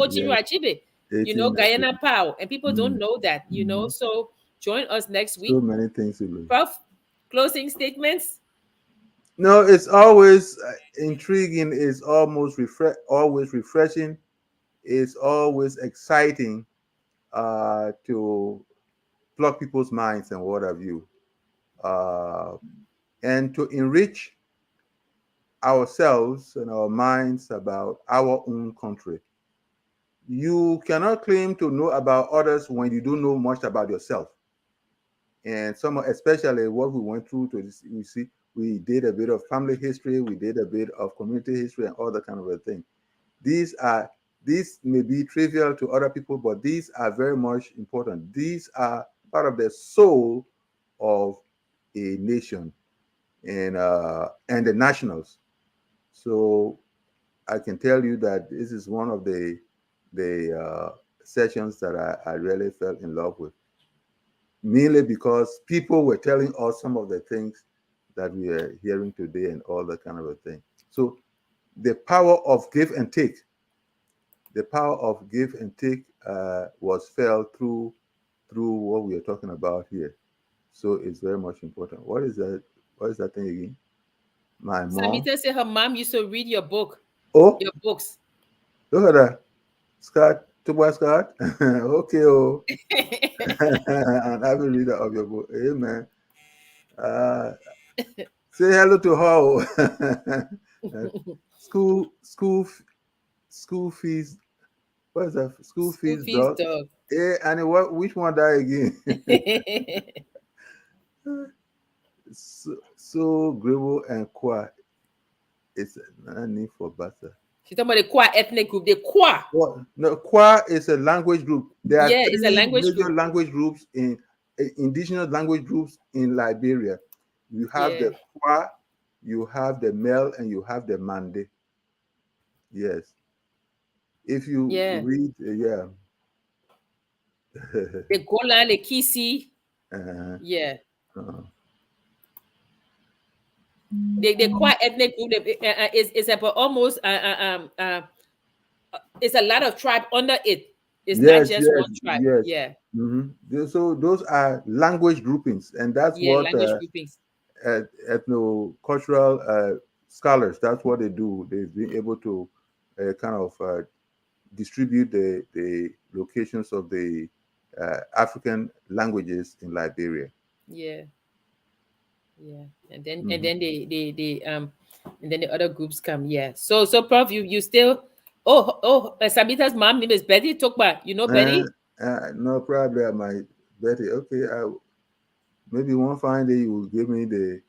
Yes. Chinua Achebe. Guyana 1890. Pao, and people don't Mm. know that. Mm. So join us next So week. many things to learn. Prof, closing statements. No, it's always intriguing. It's always refreshing. It's always exciting to plug people's minds and what have you, uh, and to enrich ourselves and our minds about our own country. You cannot claim to know about others when you don't know much about yourself. And some, especially what we went through to this, we see we did a bit of family history, we did a bit of community history, and all that kind of a thing. These are these may be trivial to other people, but these are very much important. These are part of the soul of a nation and the nationals. So I can tell you that this is one of the sessions that I really fell in love with, mainly because people were telling us some of the things that we are hearing today and all that kind of a thing. So the power of give and take, the power of give and take was felt through what we are talking about here. So it's very much important. What is that? What is that thing again? My mom. Samita said her mom used to read Oh, your books. look at that. Scott, Tobias Scott. Okay, oh. And I will reader of your book. Amen. Uh, say hello to her. Uh, school, school fees. What is that? School School fees, fees dog. dog. And what? Which one die again? So Grable and Kwa. It's a need for butter. She's talking about the Kwa ethnic group. The Kwa. Well, no, Kwa is a language group. There are Yeah, it's a three language major group. language groups in indigenous language groups in Liberia. You have Yeah, the Kwa, you have the Mel, and you have the Mande. Yes. If you yeah. read, yeah. The Gola, the Kisi. uh, Yeah. uh, The Kwa ethnic group is about almost it's a lot of tribe under it. It's not yes, just yes, one tribe. yes. Yeah. So those are language groupings, and that's Yeah, what language groupings. ethno-cultural scholars. That's what they do. They've been able to kind of distribute the locations of the African languages in Liberia. Yeah. Yeah. Hmm. And then the other groups come. Yeah. So Prof, you still Sabita's mom name is Betty Tokba. You know Uh, Betty? no, probably I might bet it. Okay, maybe one fine day you will give me the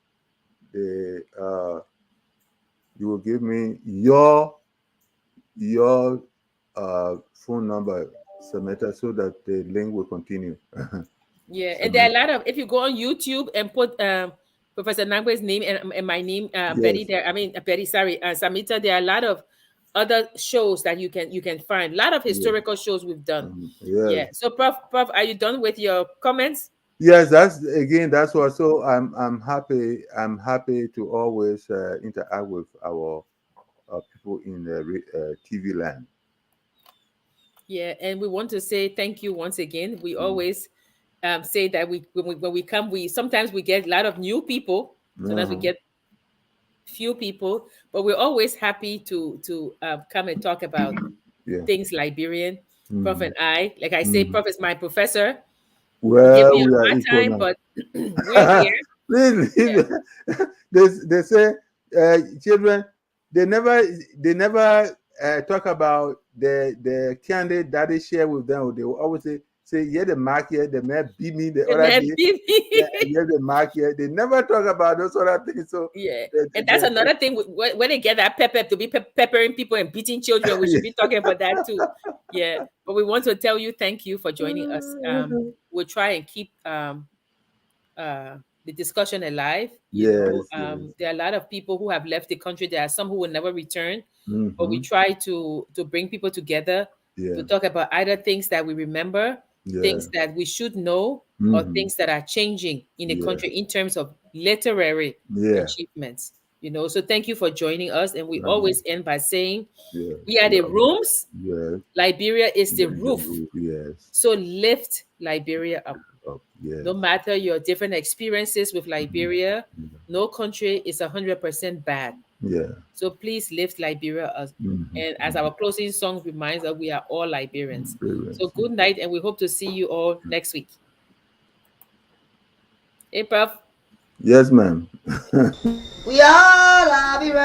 you will give me your phone number, Samantha, so that the link will continue. Yeah, and there are a Samantha. lot of if you go on YouTube and put Professor Nagbe's name and my name, Betty Yes. there. I mean Betty, sorry, Samita. There are a lot of other shows that you can find. A lot of Yes. historical shows we've done. Yes. Yeah. So Prof, are you done with your comments? Yes, that's what. So I'm happy to always interact with our people in the TV land. Yeah, and we want to say thank you once again. We Mm. always say that when we come, we sometimes we get a lot of new people. Sometimes we Uh-huh. get few people, but we're always happy to come and talk about Yeah. things Liberian. Prof Hmm. and I, like I say, Hmm. Prof is my professor. He give me Well, a we are hard equal time, now. but we're here. Please, Yeah. they say children they never talk about the candidate that they share with them, they will always say, yeah, the mark here, the man beat me the It other may day. be Yeah, me. yeah, the mark here. They never talk about those other things. So Yeah. And that's the another thing when they get that pepper to be peppering people and beating children, we should be talking about that too. Yeah. But we want to tell you thank you for joining us. We'll try and keep uh, the discussion alive. You know, yes, yes. there are a lot of people who have left the country. There are some who will never return, but we Mm-hmm. try to bring people together to Yeah, talk about either things that we remember, yeah. things that we should know, or Mm-hmm. things that are changing in the Yeah, country in terms of literary yeah. achievements. You know, so thank you for joining us. And we Um, always end by saying, yeah, we are the yeah, rooms, yes. Liberia is the The roof. roof, yes. So lift Liberia up. Oh, yes. No matter your different experiences with Mhm. Liberia, no country is 100% bad. Yeah. So please lift Liberia up. Mm-hmm. And as our closing song reminds us, we are all Liberians. So Brilliant. good night, and we hope to see you all next week. Hey, Prof. Yes, ma'am. We are Liberian.